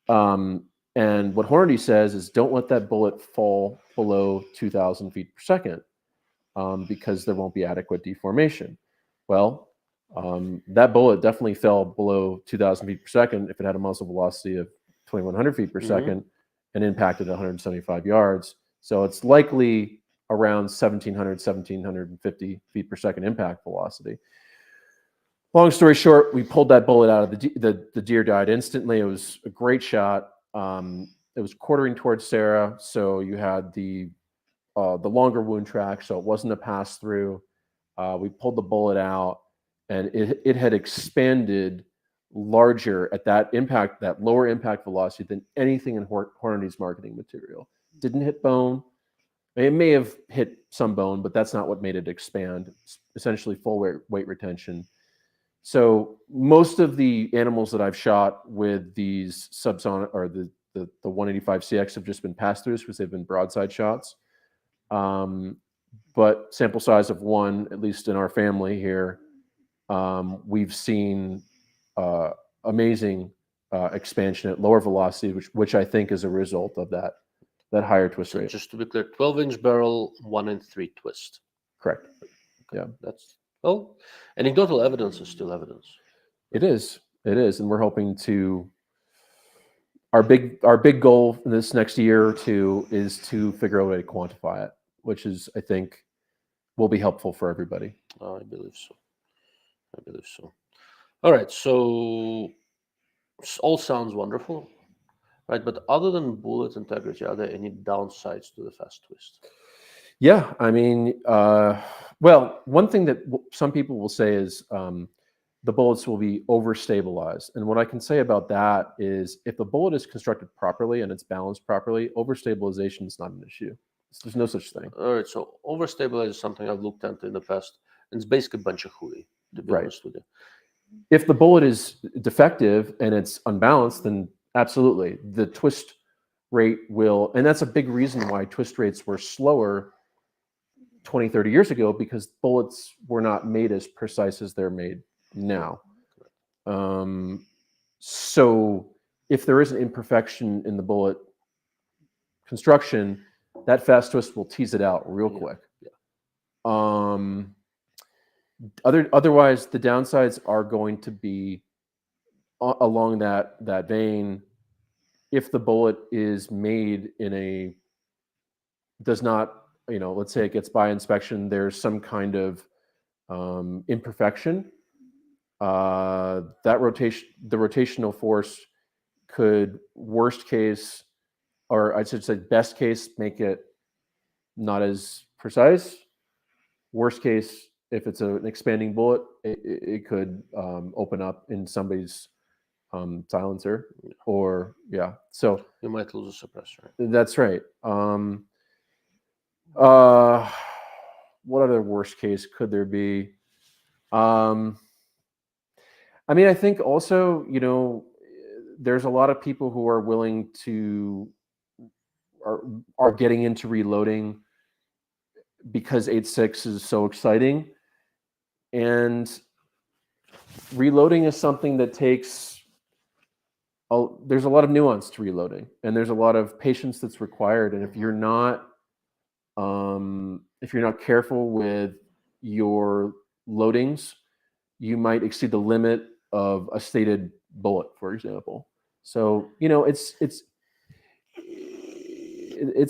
And what Hornady says is, don't let that bullet fall below 2,000 feet per second, because there won't be adequate deformation. Well, That bullet definitely fell below 2,000 feet per second if it had a muzzle velocity of 2,100 feet per second and impacted 175 yards. So it's likely around 1,700, 1,750 feet per second impact velocity. Long story short, we pulled that bullet out of the deer died instantly. It was a great shot. It was quartering towards Sarah, so you had the longer wound track, so it wasn't a pass through. We pulled the bullet out, and it had expanded larger at that lower impact velocity than anything in Hornady's marketing material. Didn't hit bone. It may have hit some bone, but that's not what made it expand. It's essentially full weight retention. So most of the animals that I've shot with these subsonic or the 185CX have just been pass-throughs because they've been broadside shots. But sample size of one, at least in our family here, we've seen amazing expansion at lower velocity, which I think is a result of that higher twist rate. Just to be clear, 12-inch barrel, 1-in-3 twist. Correct. Okay. Yeah. That's anecdotal evidence is still evidence. It is, and we're hoping to. Our big goal in this next year or two is to figure out a way to quantify it, which is, I think, will be helpful for everybody. I believe so. All right, so all sounds wonderful, right? But other than bullet integrity, are there any downsides to the fast twist? Yeah, I mean, well, one thing that some people will say is the bullets will be overstabilized. And what I can say about that is if the bullet is constructed properly and it's balanced properly, overstabilization is not an issue. There's no such thing. All right, so overstabilize is something I've looked at in the past. And it's basically a bunch of hooey, to be honest with you. If the bullet is defective and it's unbalanced, then absolutely. The twist rate will, and that's a big reason why twist rates were slower 20, 30 years ago, because bullets were not made as precise as they're made now. So if there is an imperfection in the bullet construction, that fast twist will tease it out real quick. Otherwise, the downsides are going to be along that vein. If the bullet is made does not, let's say it gets by inspection, there's some kind of imperfection. The rotational force could, worst case, or I should say best case, make it not as precise. Worst case, if it's an expanding bullet, it could open up in somebody's silencer, or so you might lose a suppressor. That's right. What other worst case could there be? I mean, I think also, there's a lot of people who are willing to are getting into reloading because 8.6 is so exciting, and reloading is something that takes. There's a lot of nuance to reloading, and there's a lot of patience that's required. And if you're not careful with your loadings, you might exceed the limit of a stated bullet, for example. So it's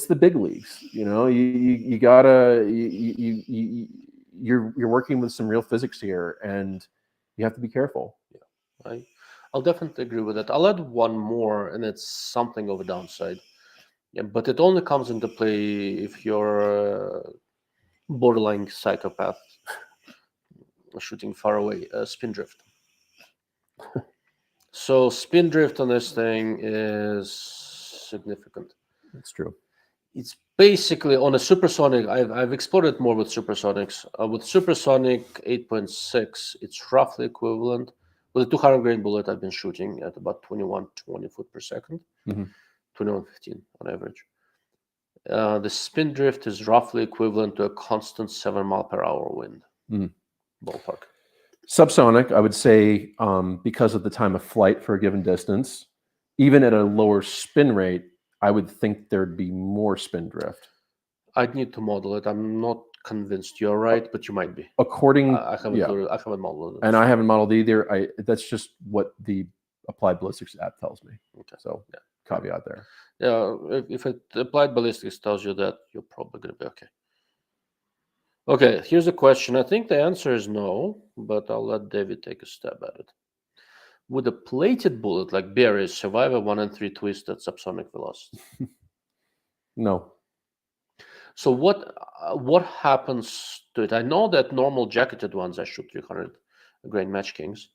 the big leagues. You gotta you're working with some real physics here, and you have to be careful. I'll definitely agree with that. I'll add one more, and it's something of a downside. Yeah, but it only comes into play if you're a borderline psychopath shooting far away. Spin drift. So spin drift on this thing is significant. That's true. It's basically on a supersonic. I've explored it more with supersonics. With supersonic 8.6, it's roughly equivalent. With a 200 grain bullet, I've been shooting at about 21-20 foot per second, 21-15 on average. The spin drift is roughly equivalent to a constant 7 mile per hour wind, ballpark. Subsonic, I would say, because of the time of flight for a given distance, even at a lower spin rate, I would think there'd be more spin drift. I'd need to model it. I'm not convinced you're right, but you might be. According, I haven't yeah, I haven't modeled it. and I haven't modeled either. That's just what the Applied Ballistics app tells me. Okay. So Yeah. caveat there. Yeah, if it Applied Ballistics tells you that, you're probably going to be okay. Okay, here's a question. I think the answer is no, but I'll let David take a stab at it. Would a plated bullet like Barry's survive a 1 in 3 twist at subsonic velocity? No. So what happens to it? I know that normal jacketed ones that shoot 300 grain Match Kings,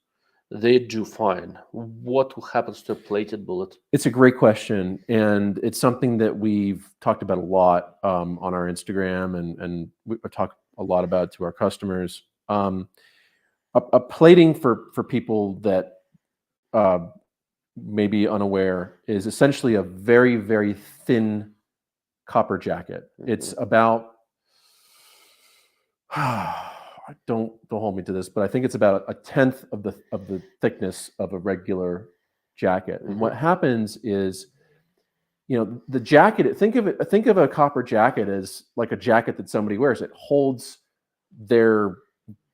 they do fine. What happens to a plated bullet? It's a great question, and it's something that we've talked about a lot on our Instagram, and we talk a lot about to our customers. A plating for people that may be unaware is essentially a very, very thin copper jacket. It's about don't hold me to this, but I think it's about a tenth of the thickness of a regular jacket. And what happens is, the jacket. Think of a copper jacket as like a jacket that somebody wears. It holds their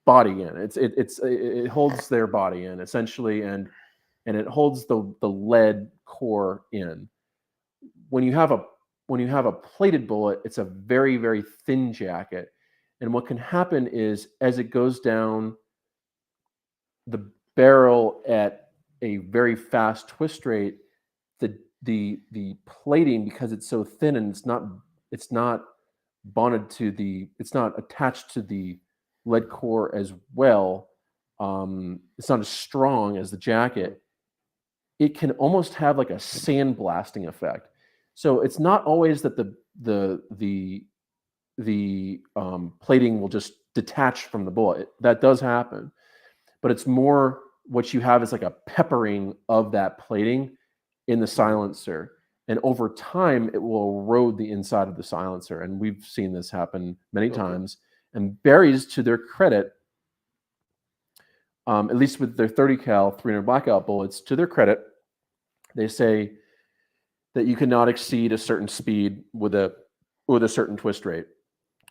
body in. It holds their body in essentially, and it holds the lead core in. When you have a plated bullet, it's a very, very thin jacket. And what can happen is, as it goes down the barrel at a very fast twist rate, the plating, because it's so thin and it's not bonded to it's not attached to the lead core as well. It's not as strong as the jacket. It can almost have like a sandblasting effect. So it's not always that the plating will just detach from the bullet. That does happen, but it's more what you have is like a peppering of that plating in the silencer, and over time it will erode the inside of the silencer. And we've seen this happen many times. And Barry's, to their credit, at least with their 30 cal 300 blackout bullets, to their credit, they say that you cannot exceed a certain speed with a certain twist rate.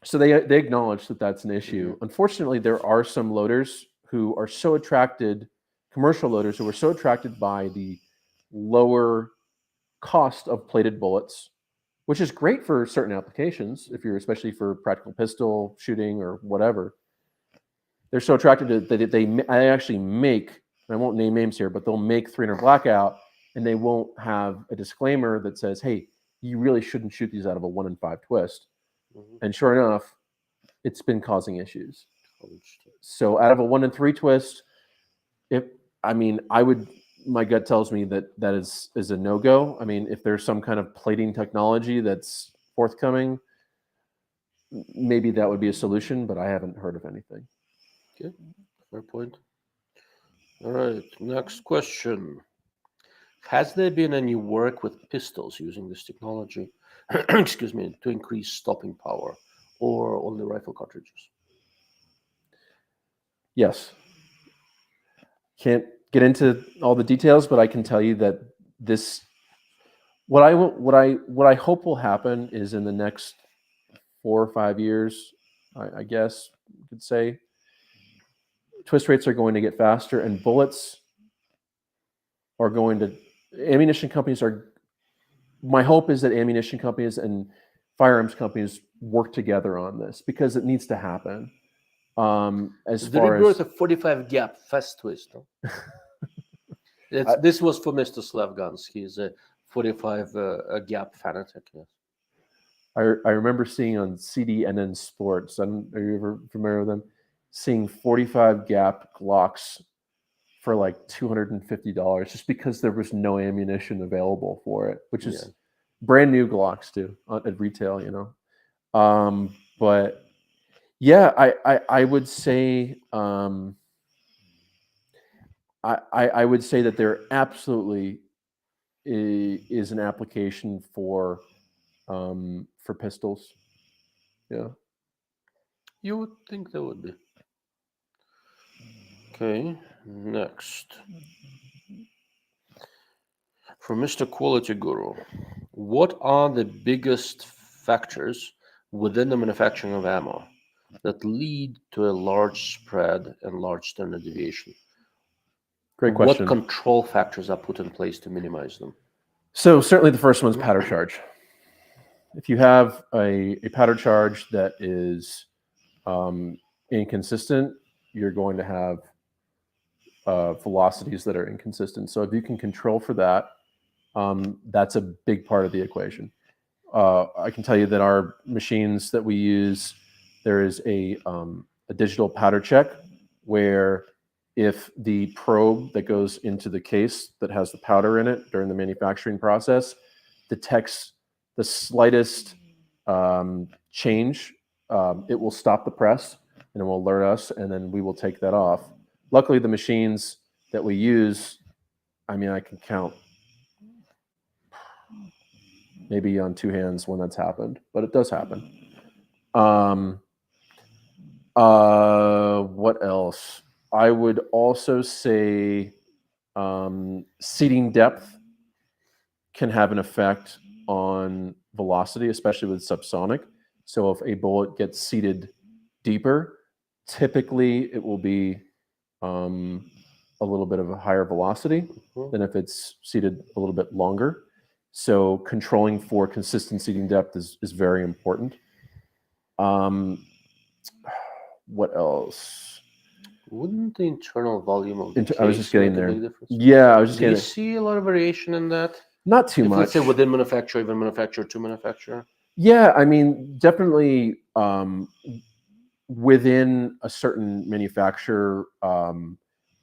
So they acknowledge that that's an issue. Unfortunately, there are some loaders who are so attracted, commercial loaders who are so attracted by the lower cost of plated bullets, which is great for certain applications, especially for practical pistol shooting or whatever. They're so attracted to that they actually make, and I won't name names here, but they'll make 300 blackout, and they won't have a disclaimer that says, hey, you really shouldn't shoot these out of a 1 in 5 twist. And sure enough, it's been causing issues. So out of a 1 in 3 twist, my gut tells me that is a no-go. I mean, if there's some kind of plating technology that's forthcoming, maybe that would be a solution, but I haven't heard of anything. Okay, fair point. All right, next question. Has there been any work with pistols using this technology, excuse me, to increase stopping power, or only rifle cartridges? Yes. Can't get into all the details, but I can tell you that what I hope will happen is, in the next 4 or 5 years, I guess you could say, twist rates are going to get faster, and ammunition companies are, my hope is that ammunition companies and firearms companies work together on this, because it needs to happen. As the far rebirth as of 45 gap fast twist. No? This was for Mr. Slavgans. He's a 45 gap fanatic. Yes. I remember seeing on CDNN Sports, are you ever familiar with them? Seeing 45 gap Glocks for like $250, just because there was no ammunition available for it, which is brand new Glocks too at retail, But yeah, I would say I would say that there absolutely is an application for pistols. Yeah. You would think there would be. Okay, next. For Mr. Quality Guru, what are the biggest factors within the manufacturing of ammo that lead to a large spread and large standard deviation? Great What question. control factors are put in place to minimize them? So certainly the first one is powder charge. If you have a powder charge that is inconsistent, you're going to have velocities that are inconsistent. So if you can control for that, that's a big part of the equation. I can tell you that our machines that we use, there is a digital powder check where if the probe that goes into the case that has the powder in it during the manufacturing process detects the slightest change, it will stop the press and it will alert us, and then we will take that off. Luckily, the machines that we use, I mean, I can count maybe on two hands when that's happened, but it does happen. What else? I would also say seating depth can have an effect on velocity, especially with subsonic. So if a bullet gets seated deeper, typically it will be a little bit of a higher velocity than if it's seated a little bit longer. So controlling for consistent seating depth is very important. What else? Wouldn't the internal volume of the case I was just getting make there. a big difference? Yeah, I was just Do you getting see a lot of variation in that? not too If, much. let's say within manufacturer, even manufacturer to manufacturer? Yeah, I mean, definitely within a certain manufacturer,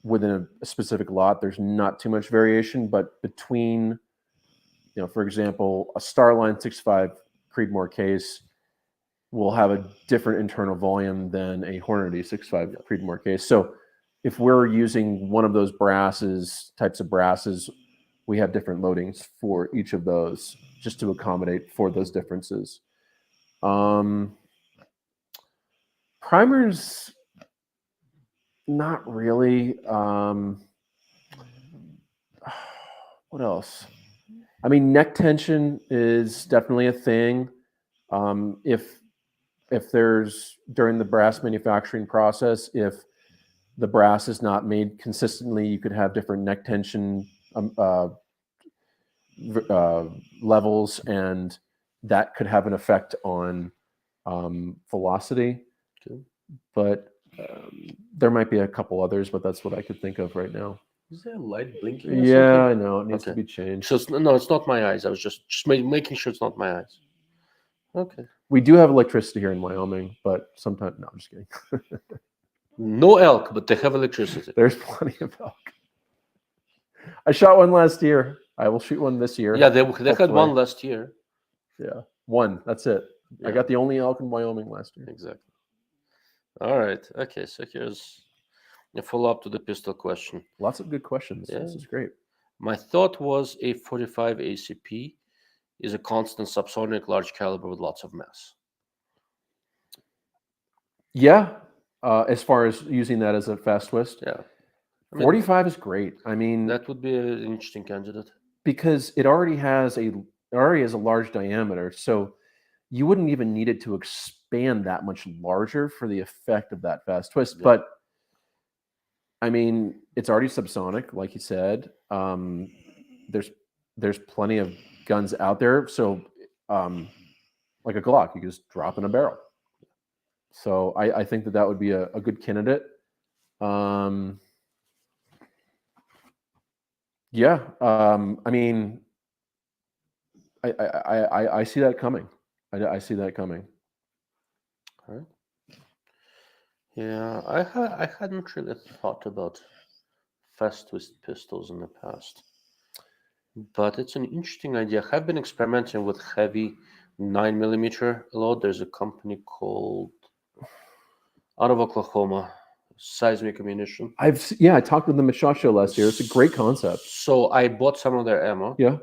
within a specific lot, there's not too much variation, but between, you know, for example, a Starline 65 Creedmoor case will have a different internal volume than a Hornady 65 Creedmoor case. So if we're using one of those types of brasses, we have different loadings for each of those just to accommodate for those differences. Primers, not really. What else? I mean, neck tension is definitely a thing. If there's during the brass manufacturing process, if the brass is not made consistently, you could have different neck tension levels, and that could have an effect on velocity. Okay. But there might be a couple others, but that's what I could think of right now. Is there a light blinking? Or Yeah, something? I know. It needs to Okay. be changed. So no, it's not my eyes. I was just making sure it's not my eyes. Okay. We do have electricity here in Wyoming, but sometimes, no, I'm just kidding. No elk, but they have electricity. There's plenty of elk. I shot one last year. I will shoot one this year. Yeah, they had one last year. Yeah, one. That's it. Yeah. I got the only elk in Wyoming last year. Exactly. All right. Okay. So here's a follow-up to the pistol question. Lots of good questions. Yeah. This is great. My thought was a 45 ACP is a constant subsonic large caliber with lots of mass. Yeah. As far as using that as a fast twist. Yeah. 45 is great. I mean, that would be an interesting candidate because it already has a large diameter, so you wouldn't even need it to expand that much larger for the effect of that fast twist. Yeah. But I mean, it's already subsonic, like you said. There's plenty of guns out there, so like a Glock, you can just drop in a barrel. So I think that would be a good candidate. Yeah, I mean, I see that coming. I see that coming. All right. Yeah, I hadn't really thought about fast twist pistols in the past, but it's an interesting idea. I've been experimenting with heavy 9mm load. There's a company called out of Oklahoma, Seismic Ammunition. I talked with them at SHOT Show last year. It's a great concept. So I bought some of their ammo. Yeah.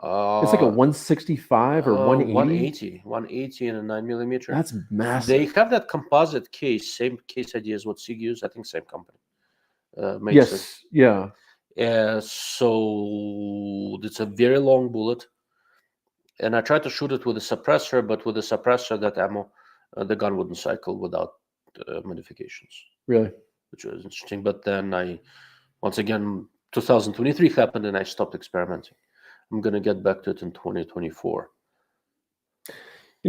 It's like a 165 or 180? 180 and a 9mm. That's massive. They have that composite case, same case idea as what SIG used. I think same company makes it. Yeah. So it's a very long bullet. And I tried to shoot it with a suppressor, but with a suppressor, that ammo the gun wouldn't cycle without modifications, Really? which was interesting. But then once again, 2023 happened and I stopped experimenting. I'm going to get back to it in 2024.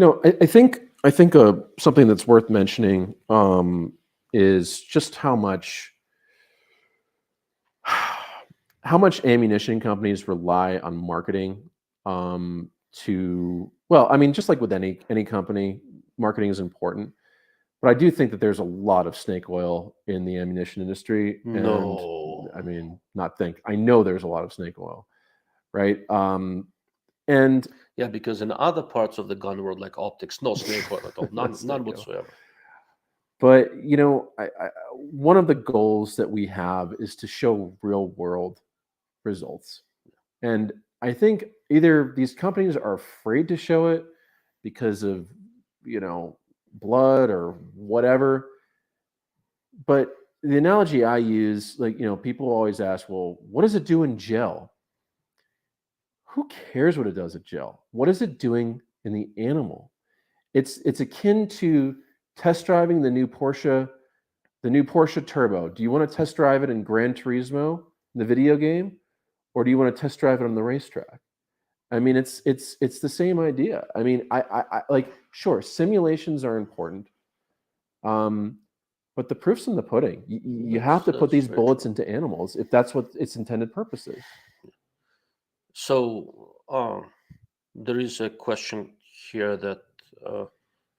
I think something that's worth mentioning is just how much ammunition companies rely on marketing just like with any company, marketing is important. But I do think that there's a lot of snake oil in the ammunition industry. No. And I know there's a lot of snake oil, right? And yeah, because in other parts of the gun world, like optics, no snake oil at all, none whatsoever. But one of the goals that we have is to show real world results, and I think either these companies are afraid to show it because of blood or whatever. But the analogy I use, people always ask, well, what does it do in gel? Who cares what it does at gel? What is it doing in the animal? It's akin to test driving the new Porsche Turbo. Do you want to test drive it in Gran Turismo, the video game, or do you want to test drive it on the racetrack? I mean, it's the same idea. I mean, I sure, simulations are important, but the proof's in the pudding. You have to put these bullets into animals if that's what its intended purpose is. So there is a question here that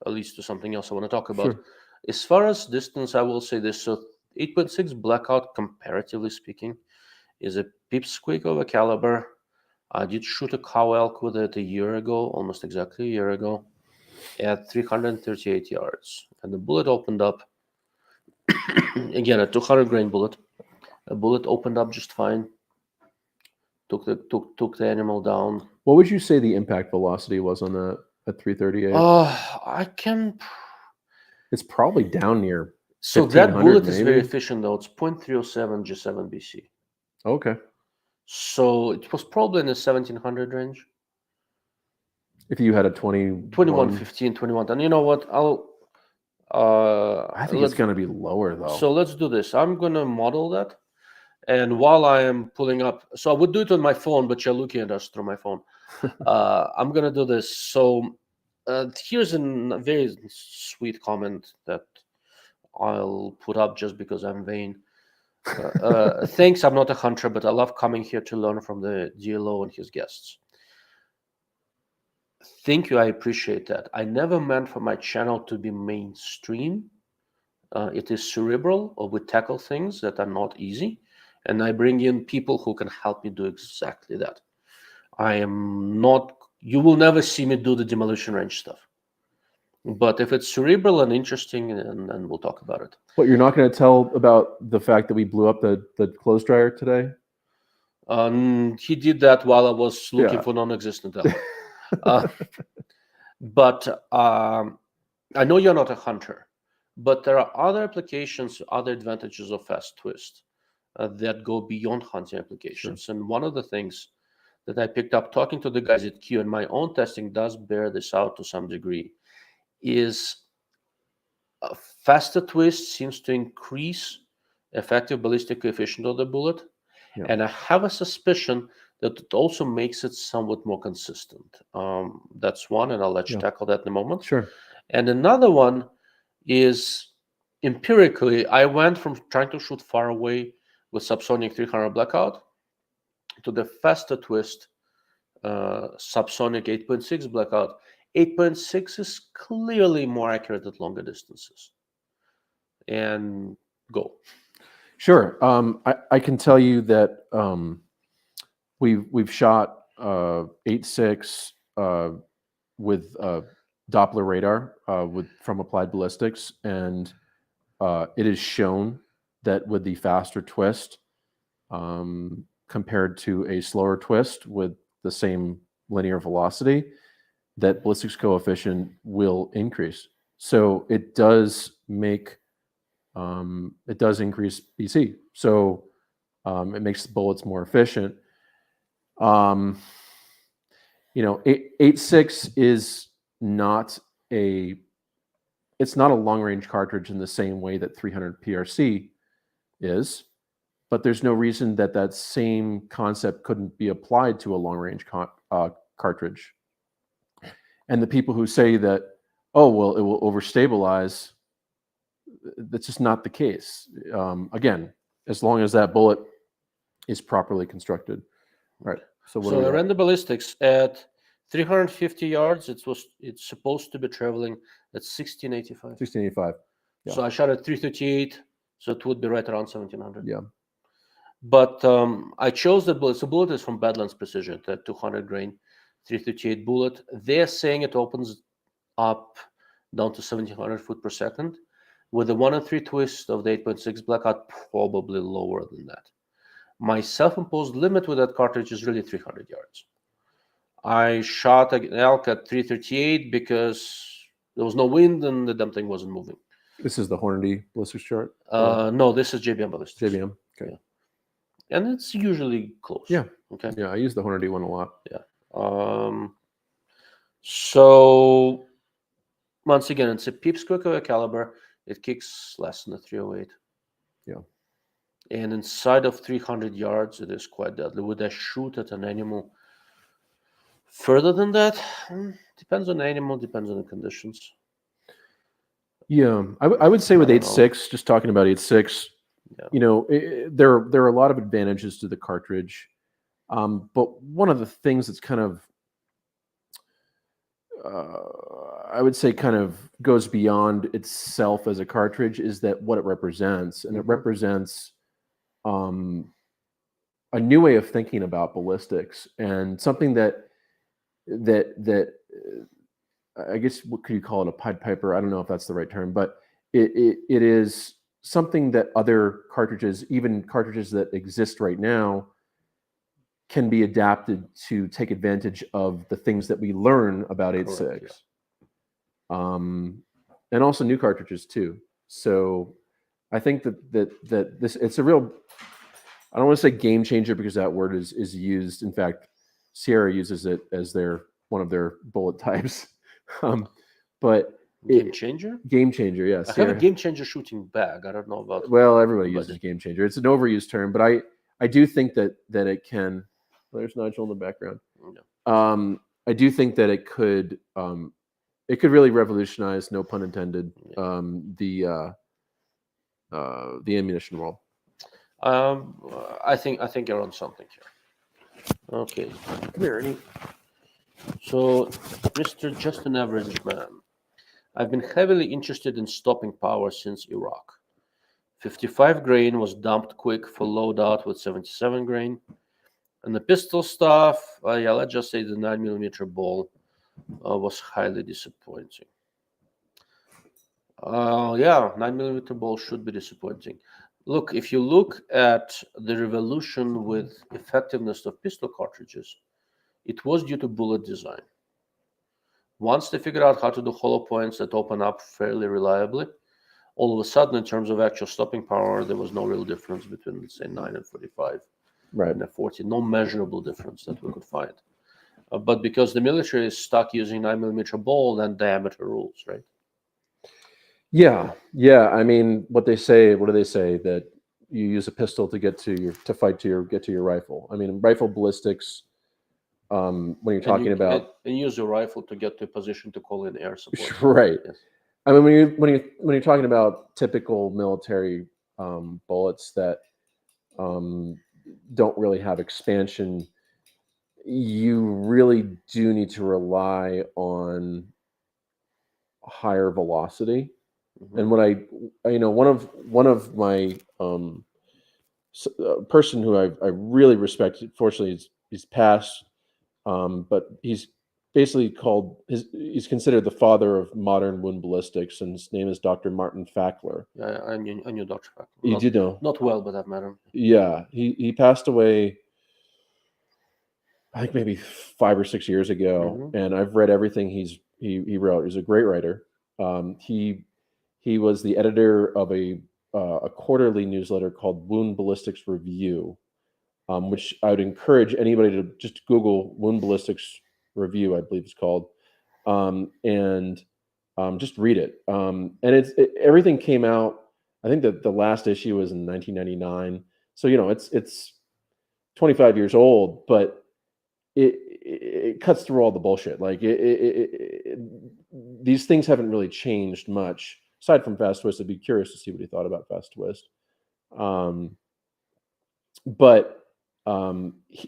leads to something else I want to talk about. Sure. As far as distance, I will say this. So 8.6 blackout, comparatively speaking, is a pipsqueak of a caliber. I did shoot a cow elk with it a year ago, almost exactly a year ago, at 338 yards. And the bullet opened up, again, a 200 grain bullet. A bullet opened up just fine. Took the animal down. What would you say the impact velocity was on that at 338? It's probably down near. So that bullet is very efficient, though. It's 0.307 G7 BC. Okay. So it was probably in the 1700 range. If you had a 2115, 21. And you know what? I think it's going to be lower, though. So let's do this. I'm going to model that. And while I am pulling up, so I would do it on my phone, but you're looking at us through my phone. I'm going to do this. So here's a very sweet comment that I'll put up just because I'm vain. Thanks, I'm not a hunter, but I love coming here to learn from the DLO and his guests. Thank you, I appreciate that. I never meant for my channel to be mainstream. It is cerebral, or we tackle things that are not easy. And I bring in people who can help me do exactly that. You will never see me do the demolition range stuff. But if it's cerebral and interesting, then we'll talk about it. What, you're not going to tell about the fact that we blew up the clothes dryer today? He did that while I was looking for non-existent element. But I know you're not a hunter, but there are other applications, other advantages of fast twist that go beyond hunting applications. Sure. And one of the things that I picked up talking to the guys at Q, and my own testing does bear this out to some degree, is a faster twist seems to increase effective ballistic coefficient of the bullet. Yeah. And I have a suspicion that it also makes it somewhat more consistent. That's one, and I'll let you tackle that in a moment. Sure. And another one is, empirically, I went from trying to shoot far away with subsonic 300 blackout to the faster twist subsonic 8.6 blackout. 8.6 is clearly more accurate at longer distances. And go. Sure. I can tell you that we've shot 8.6 with Doppler radar from Applied Ballistics, and it is shown that with the faster twist compared to a slower twist with the same linear velocity, that ballistics coefficient will increase. So it does make it does increase BC. So it makes the bullets more efficient. 8.6 is not a it's not a long range cartridge in the same way that 300 PRC is, but there's no reason that that same concept couldn't be applied to a long range cartridge. And the people who say that, oh, well, it will overstabilize, that's just not the case. Again, as long as that bullet is properly constructed. Right. So what So do I we ran got? the ballistics at 350 yards. It's supposed to be traveling at 1685. 1685. Yeah. So I shot at 338, so it would be right around 1700. Yeah. But I chose that bullet. So bullet is from Badlands Precision, that 200 grain 338 bullet. They're saying it opens up down to 1700 foot per second. With the 1 3 twist of the 8.6 blackout, probably lower than that. My self-imposed limit with that cartridge is really 300 yards. I shot an elk at 338 because there was no wind and the damn thing wasn't moving. This is the Hornady ballistics chart? No, this is JBM ballistics. JBM. Okay. Yeah. And it's usually close. Yeah. Okay. Yeah, I use the Hornady one a lot. Yeah. So once again, it's a peeps quicker caliber. It kicks less than a 308. Yeah. And inside of 300 yards, it is quite deadly. Would I shoot at an animal further than that? Depends on the animal, depends on the conditions. Yeah, I would say with I don't know. 8.6, just talking about 8.6, Yeah. you know, there are a lot of advantages to the cartridge, but one of the things that's kind of, I would say, kind of goes beyond itself as a cartridge is that what it represents, and it Mhm. represents a new way of thinking about ballistics, and something that I guess, what could you call it, a Pied Piper? I don't know if that's the right term, but it is something that other cartridges, even cartridges that exist right now, can be adapted to take advantage of the things that we learn about 8.6. Correct, And also new cartridges too. So I think that this, it's a real, I don't want to say game changer because that word is used. In fact, Sierra uses it as one of their bullet types. But Game changer? game changer, yes. I have a game changer shooting bag. I don't know about. Well, everybody uses game changer. It's an overused term, but I do think that it can. Well, there's Nigel in the background. No. I do think that it could really revolutionize, no pun intended, the ammunition world. I think you're on something here. Okay, come here, Ernie. So, Mr. Just an Average Man, I've been heavily interested in stopping power since Iraq. 55 grain was dumped quick for loadout with 77 grain. And the pistol stuff, yeah, let's just say the 9mm ball was highly disappointing. Yeah, 9mm ball should be disappointing. Look, if you look at the revolution with effectiveness of pistol cartridges, it was due to bullet design. Once they figured out how to do hollow points that open up fairly reliably, all of a sudden, in terms of actual stopping power, there was no real difference between, let's say, 9 and 45 and a 40. No measurable difference that we could find. But because the military is stuck using 9mm ball, then diameter rules, right? Yeah. I mean, what do they say? That you use a pistol to get to your rifle. I mean, rifle ballistics. When you're talking about and use your rifle to get to a position to call in air support. Right. Yes. I mean, when you're talking about typical military bullets that don't really have expansion, you really do need to rely on higher velocity. Mhm. And one of my person who I really respect, fortunately he's passed, but he's basically he's considered the father of modern wound ballistics, and his name is Dr. Martin Fackler. Yeah, I knew Dr. Fackler. You do know? Not well, but I've met him. Yeah, he passed away, I think maybe 5 or 6 years ago, and I've read everything he wrote. He's a great writer. He was the editor of a quarterly newsletter called Wound Ballistics Review, which I would encourage anybody to just Google Wound Ballistics Review, I believe it's called. And Just read it. And everything came out. I think that the last issue was in 1999. So it's 25 years old, but it cuts through all the bullshit. Like these things haven't really changed much aside from Fast Twist. I'd be curious to see what he thought about Fast Twist. But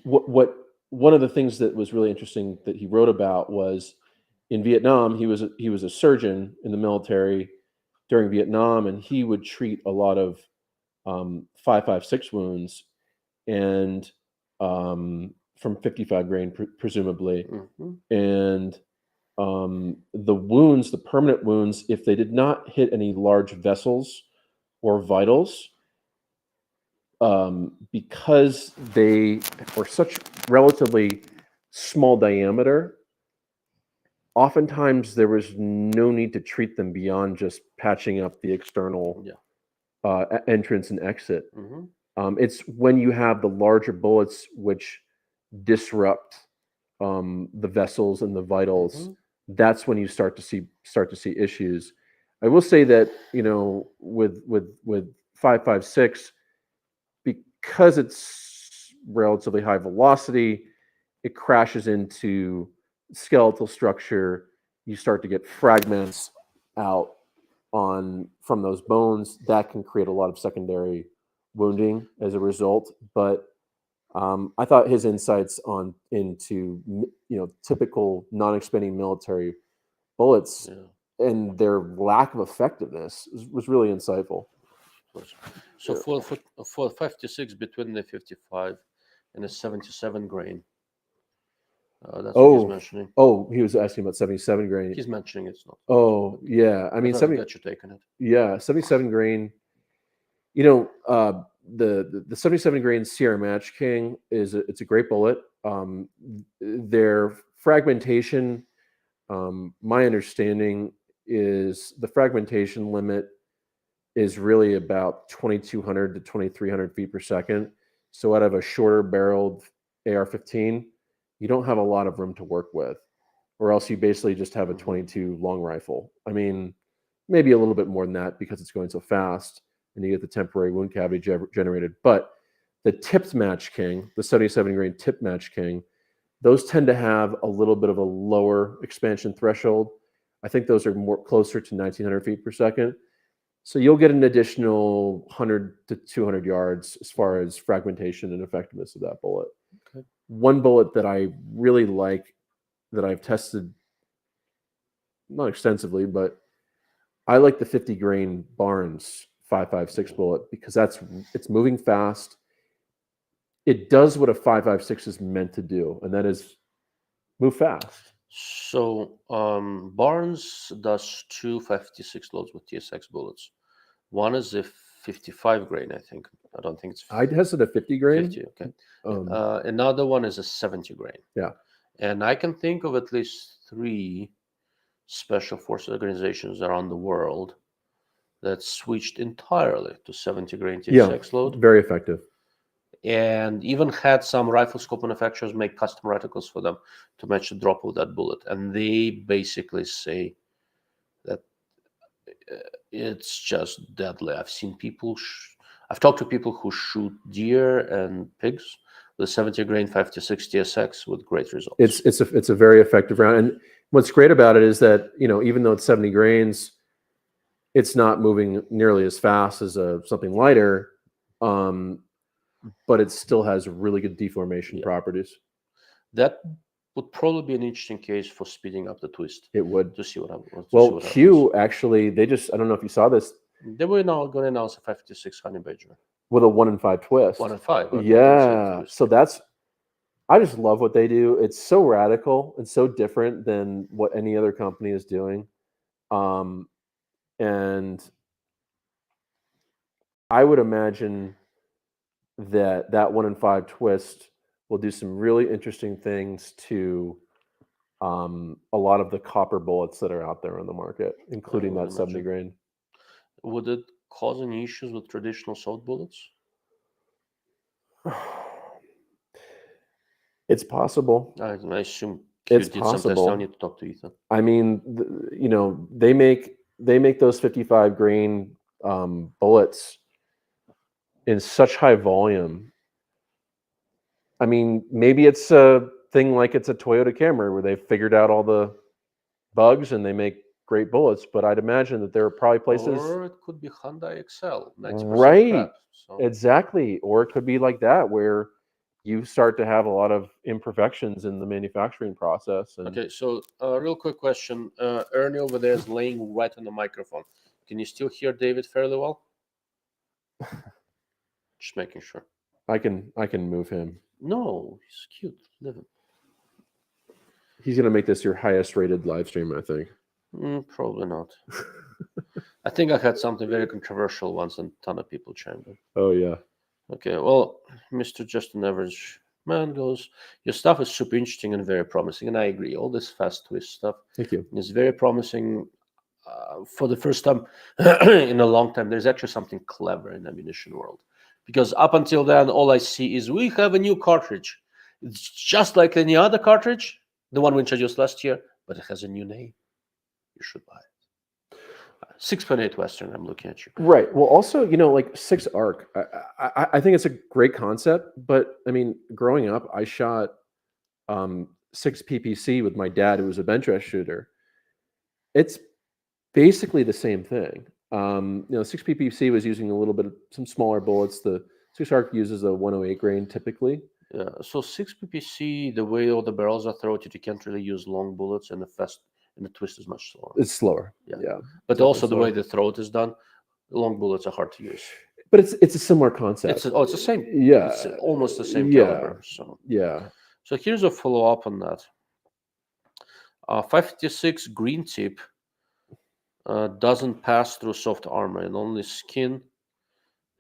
what one of the things that was really interesting that he wrote about was in Vietnam. He was a surgeon in the military during Vietnam, and he would treat a lot of 5.56 wounds, and from 55 grain, presumably. Mm-hmm. And the wounds, the permanent wounds, if they did not hit any large vessels or vitals, because they were such relatively small diameter, oftentimes there was no need to treat them beyond just patching up the external entrance and exit. Mm-hmm. It's when you have the larger bullets which disrupt the vessels and the vitals. Mm-hmm. That's when you start to see issues. I will say that with 5.56, because it's relatively high velocity, it crashes into skeletal structure. You start to get fragments out from those bones that can create a lot of secondary wounding as a result. But I thought his insights into typical non-expanding military bullets and their lack of effectiveness was really insightful. So for 56, between the 55 and the 77 grain, that's what he's mentioning. Oh, he was asking about 77 grain. He's mentioning it's not. Oh, yeah. I mean, I'll get you taking it. Yeah, 77 grain. The 77 grain Sierra Match King it's a great bullet. Their fragmentation, my understanding is the fragmentation limit is really about 2,200 to 2,300 feet per second. So out of a shorter barreled AR-15, you don't have a lot of room to work with, or else you basically just have a 22 long rifle. I mean, maybe a little bit more than that because it's going so fast and you get the temporary wound cavity generated. But the tipped Match King, the 77 grain tipped Match King, those tend to have a little bit of a lower expansion threshold. I think those are more closer to 1,900 feet per second. So you'll get an additional 100 to 200 yards as far as fragmentation and effectiveness of that bullet. Okay. One bullet that I really like, that I've tested, not extensively, but I like the 50 grain Barnes 5.56 bullet because it's moving fast. It does what a 5.56 is meant to do, and that is move fast. So Barnes does two 56 loads with TSX bullets. One is a 55 grain, I think. I don't think it's. I tested a 50 grain. 50, okay. Another one is a 70 grain. Yeah. And I can think of at least 3 special forces organizations around the world that switched entirely to 70 grain TSX load. Very effective. And even had some rifle scope manufacturers make custom reticles for them to match the drop of that bullet. And they basically say that it's just deadly. I've seen people, I've talked to people who shoot deer and pigs with 70 grain 56 TSX with great results. It's a very effective round. And what's great about it is that, even though it's 70 grains, it's not moving nearly as fast as something lighter, but it still has really good deformation properties. That would probably be an interesting case for speeding up the twist. It would. To see what happens. Well, Q actually, I don't know if you saw this. They were now going to announce a 56 Honey Badger with a 1 in 5 twist. 1 in 5. Okay. Yeah. So I just love what they do. It's so radical and so different than what any other company is doing. And I would imagine that 1 in 5 twist will do some really interesting things to a lot of the copper bullets that are out there on the market, including that 70 grain. Would it cause any issues with traditional salt bullets? It's possible. I assume You It's did some testing. I possible. need to talk to Ethan. I mean, they make those 55 grain bullets in such high volume. I mean, maybe it's a thing like it's a Toyota Camry where they've figured out all the bugs and they make great bullets. But I'd imagine that there are probably places, Or it could be Hyundai Excel, 90% right? crap. So. Exactly. Or it could be like that where you start to have a lot of imperfections in the manufacturing process. And Okay, so real quick question. Ernie over there is laying right on the microphone. Can you still hear David fairly well? Just making sure. I can move him. No, he's cute. Leave him. He's gonna make this your highest rated live stream, I think. Probably not. I think I had something very controversial once and a ton of people chimed in. Oh yeah. Okay, well, Mr. Just an Average Man goes, your stuff is super interesting and very promising. And I agree. All this fast twist stuff Thank you. is very promising. For the first time in a long time, there's actually something clever in the ammunition world. Because up until then, all I see is we have a new cartridge. It's just like any other cartridge, the one we introduced last year, but it has a new name. You should buy it. 6.8 Western, I'm looking at you. Right. Well, also, like 6 arc. I think it's a great concept, but I mean, growing up, I shot 6 PPC with my dad, who was a bench rest shooter. It's basically the same thing. 6 PPC was using a little bit of some smaller bullets. The 6 arc uses a 108 grain typically. Yeah. So 6 PPC, the way all the barrels are throated, you can't really use long bullets, and the twist is much slower. It's slower. Yeah. Yeah. But also the way the throat is done, long bullets are hard to use. But it's a similar concept. It's the same. Yeah. It's almost the same Yeah. caliber. So Yeah. So here's a follow-up on that. 556 green tip doesn't pass through soft armor and only skin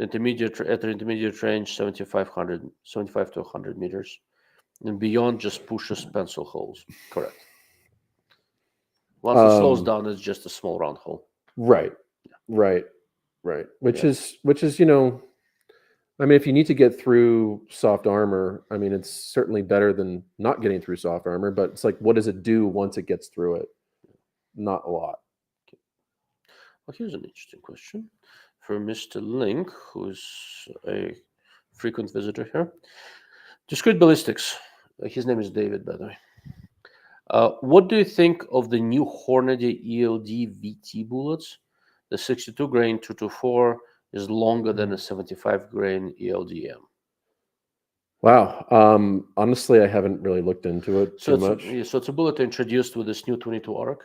at intermediate range 75 to 100 meters, and beyond just pushes pencil holes. Correct. Once it slows down, it's just a small round hole. Right. Yeah. Right. Which is I mean, if you need to get through soft armor, I mean, it's certainly better than not getting through soft armor, but it's like, what does it do once it gets through it? Not a lot. Okay. Well, here's an interesting question for Mr. Link, who's a frequent visitor here. Discreet Ballistics. His name is David, by the way. What do you think of the new Hornady ELD VT bullets? The 62 grain 224 is longer than a 75 grain ELDM. Wow. Honestly, I haven't really looked into it too much. So it's a bullet introduced with this new 22 arc.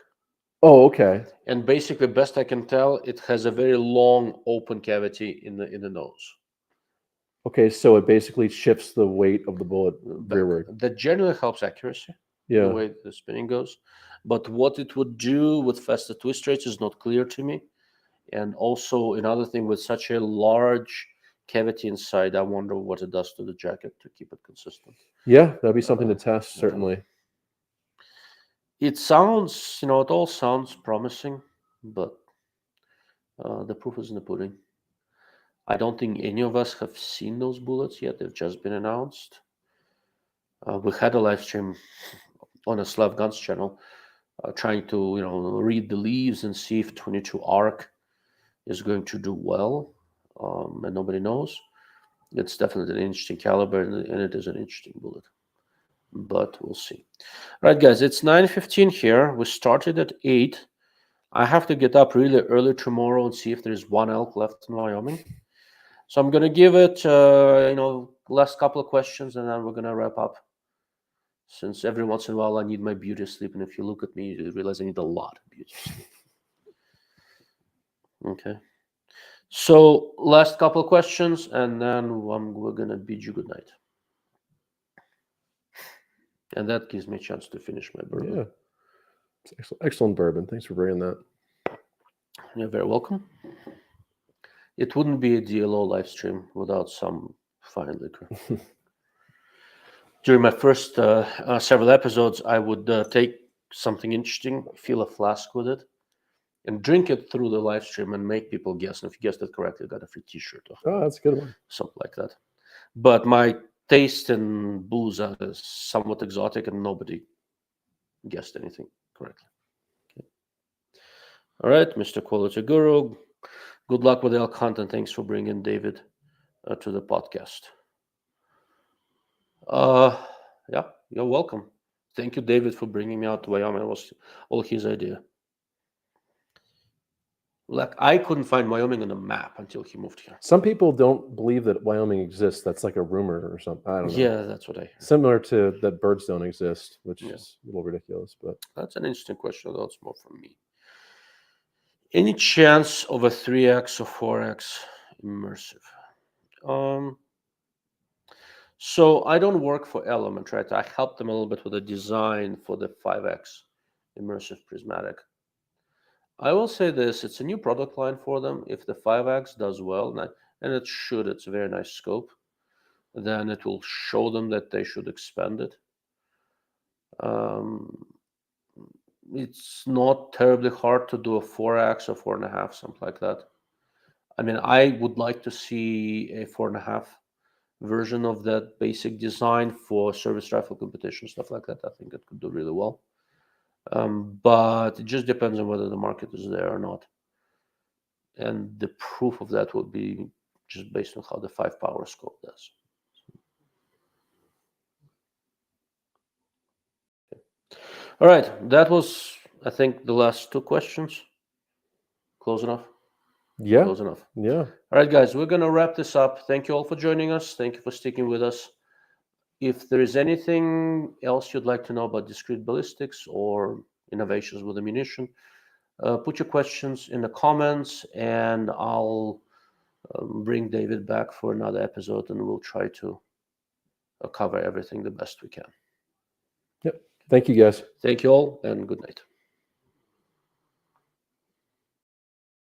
Oh, okay. And basically, best I can tell, it has a very long open cavity in the nose. Okay, so it basically shifts the weight of the bullet rearward. That generally helps accuracy. Yeah. The way the spinning goes. But what it would do with faster twist rates is not clear to me. And also another thing, with such a large cavity inside, I wonder what it does to the jacket to keep it consistent. Yeah, that'd be something to test, certainly. It sounds, it all sounds promising, but the proof is in the pudding. I don't think any of us have seen those bullets yet. They've just been announced. We had a live stream on a Slav Guns channel trying to, read the leaves and see if 22 arc is going to do well, and nobody knows. It's definitely an interesting caliber, and it is an interesting bullet. But we'll see. Right, guys, it's 9:15 here. We started at 8. I have to get up really early tomorrow and see if there's one elk left in Wyoming. So I'm going to give it, last couple of questions, and then we're going to wrap up. Since every once in a while I need my beauty sleep, and if you look at me, you realize I need a lot of beauty sleep. Okay. So last couple of questions, and then we're going to bid you good night. And that gives me a chance to finish my bourbon. Yeah. It's excellent bourbon. Thanks for bringing that. You're very welcome. It wouldn't be a DLO live stream without some fine liquor. During my first several episodes, I would take something interesting, fill a flask with it, and drink it through the live stream and make people guess. And if you guessed it correctly, you got a free T-shirt. Oh, that's a good one. Something like that. But my taste in booze is somewhat exotic, and nobody guessed anything correctly. Okay. All right, Mr. Quality Guru. Good luck with the elk hunt, and thanks for bringing David to the podcast. Yeah, you're welcome. Thank you, David, for bringing me out to Wyoming. It was all his idea. Like, I couldn't find Wyoming on the map until he moved here. Some people don't believe that Wyoming exists. That's like a rumor or something. I don't know. Yeah, that's what I hear. Similar to that birds don't exist, which Yeah. is a little ridiculous. But That's an interesting question. That's more from me. Any chance of a 3x or 4x immersive? So I don't work for Element, right? I helped them a little bit with the design for the 5x immersive prismatic. I will say this, it's a new product line for them. If the 5x does well, and it should, it's a very nice scope, then it will show them that they should expand it. It's not terribly hard to do a 4x or 4.5, something like that. I mean, I would like to see a 4.5 version of that basic design for service rifle competition, stuff like that. I think it could do really well. But it just depends on whether the market is there or not. And the proof of that would be just based on how the 5-power scope does. Okay. All right, that was, I think, the last 2 questions. Close enough? yeah, Close enough. yeah. All right, guys, we're going to wrap this up. Thank you all for joining us. Thank you for sticking with us. If there is anything else you'd like to know about discrete ballistics or innovations with ammunition, put your questions in the comments, and I'll bring David back for another episode, and we'll try to cover everything the best we can. Yep. Thank you, guys. Thank you all, and good night.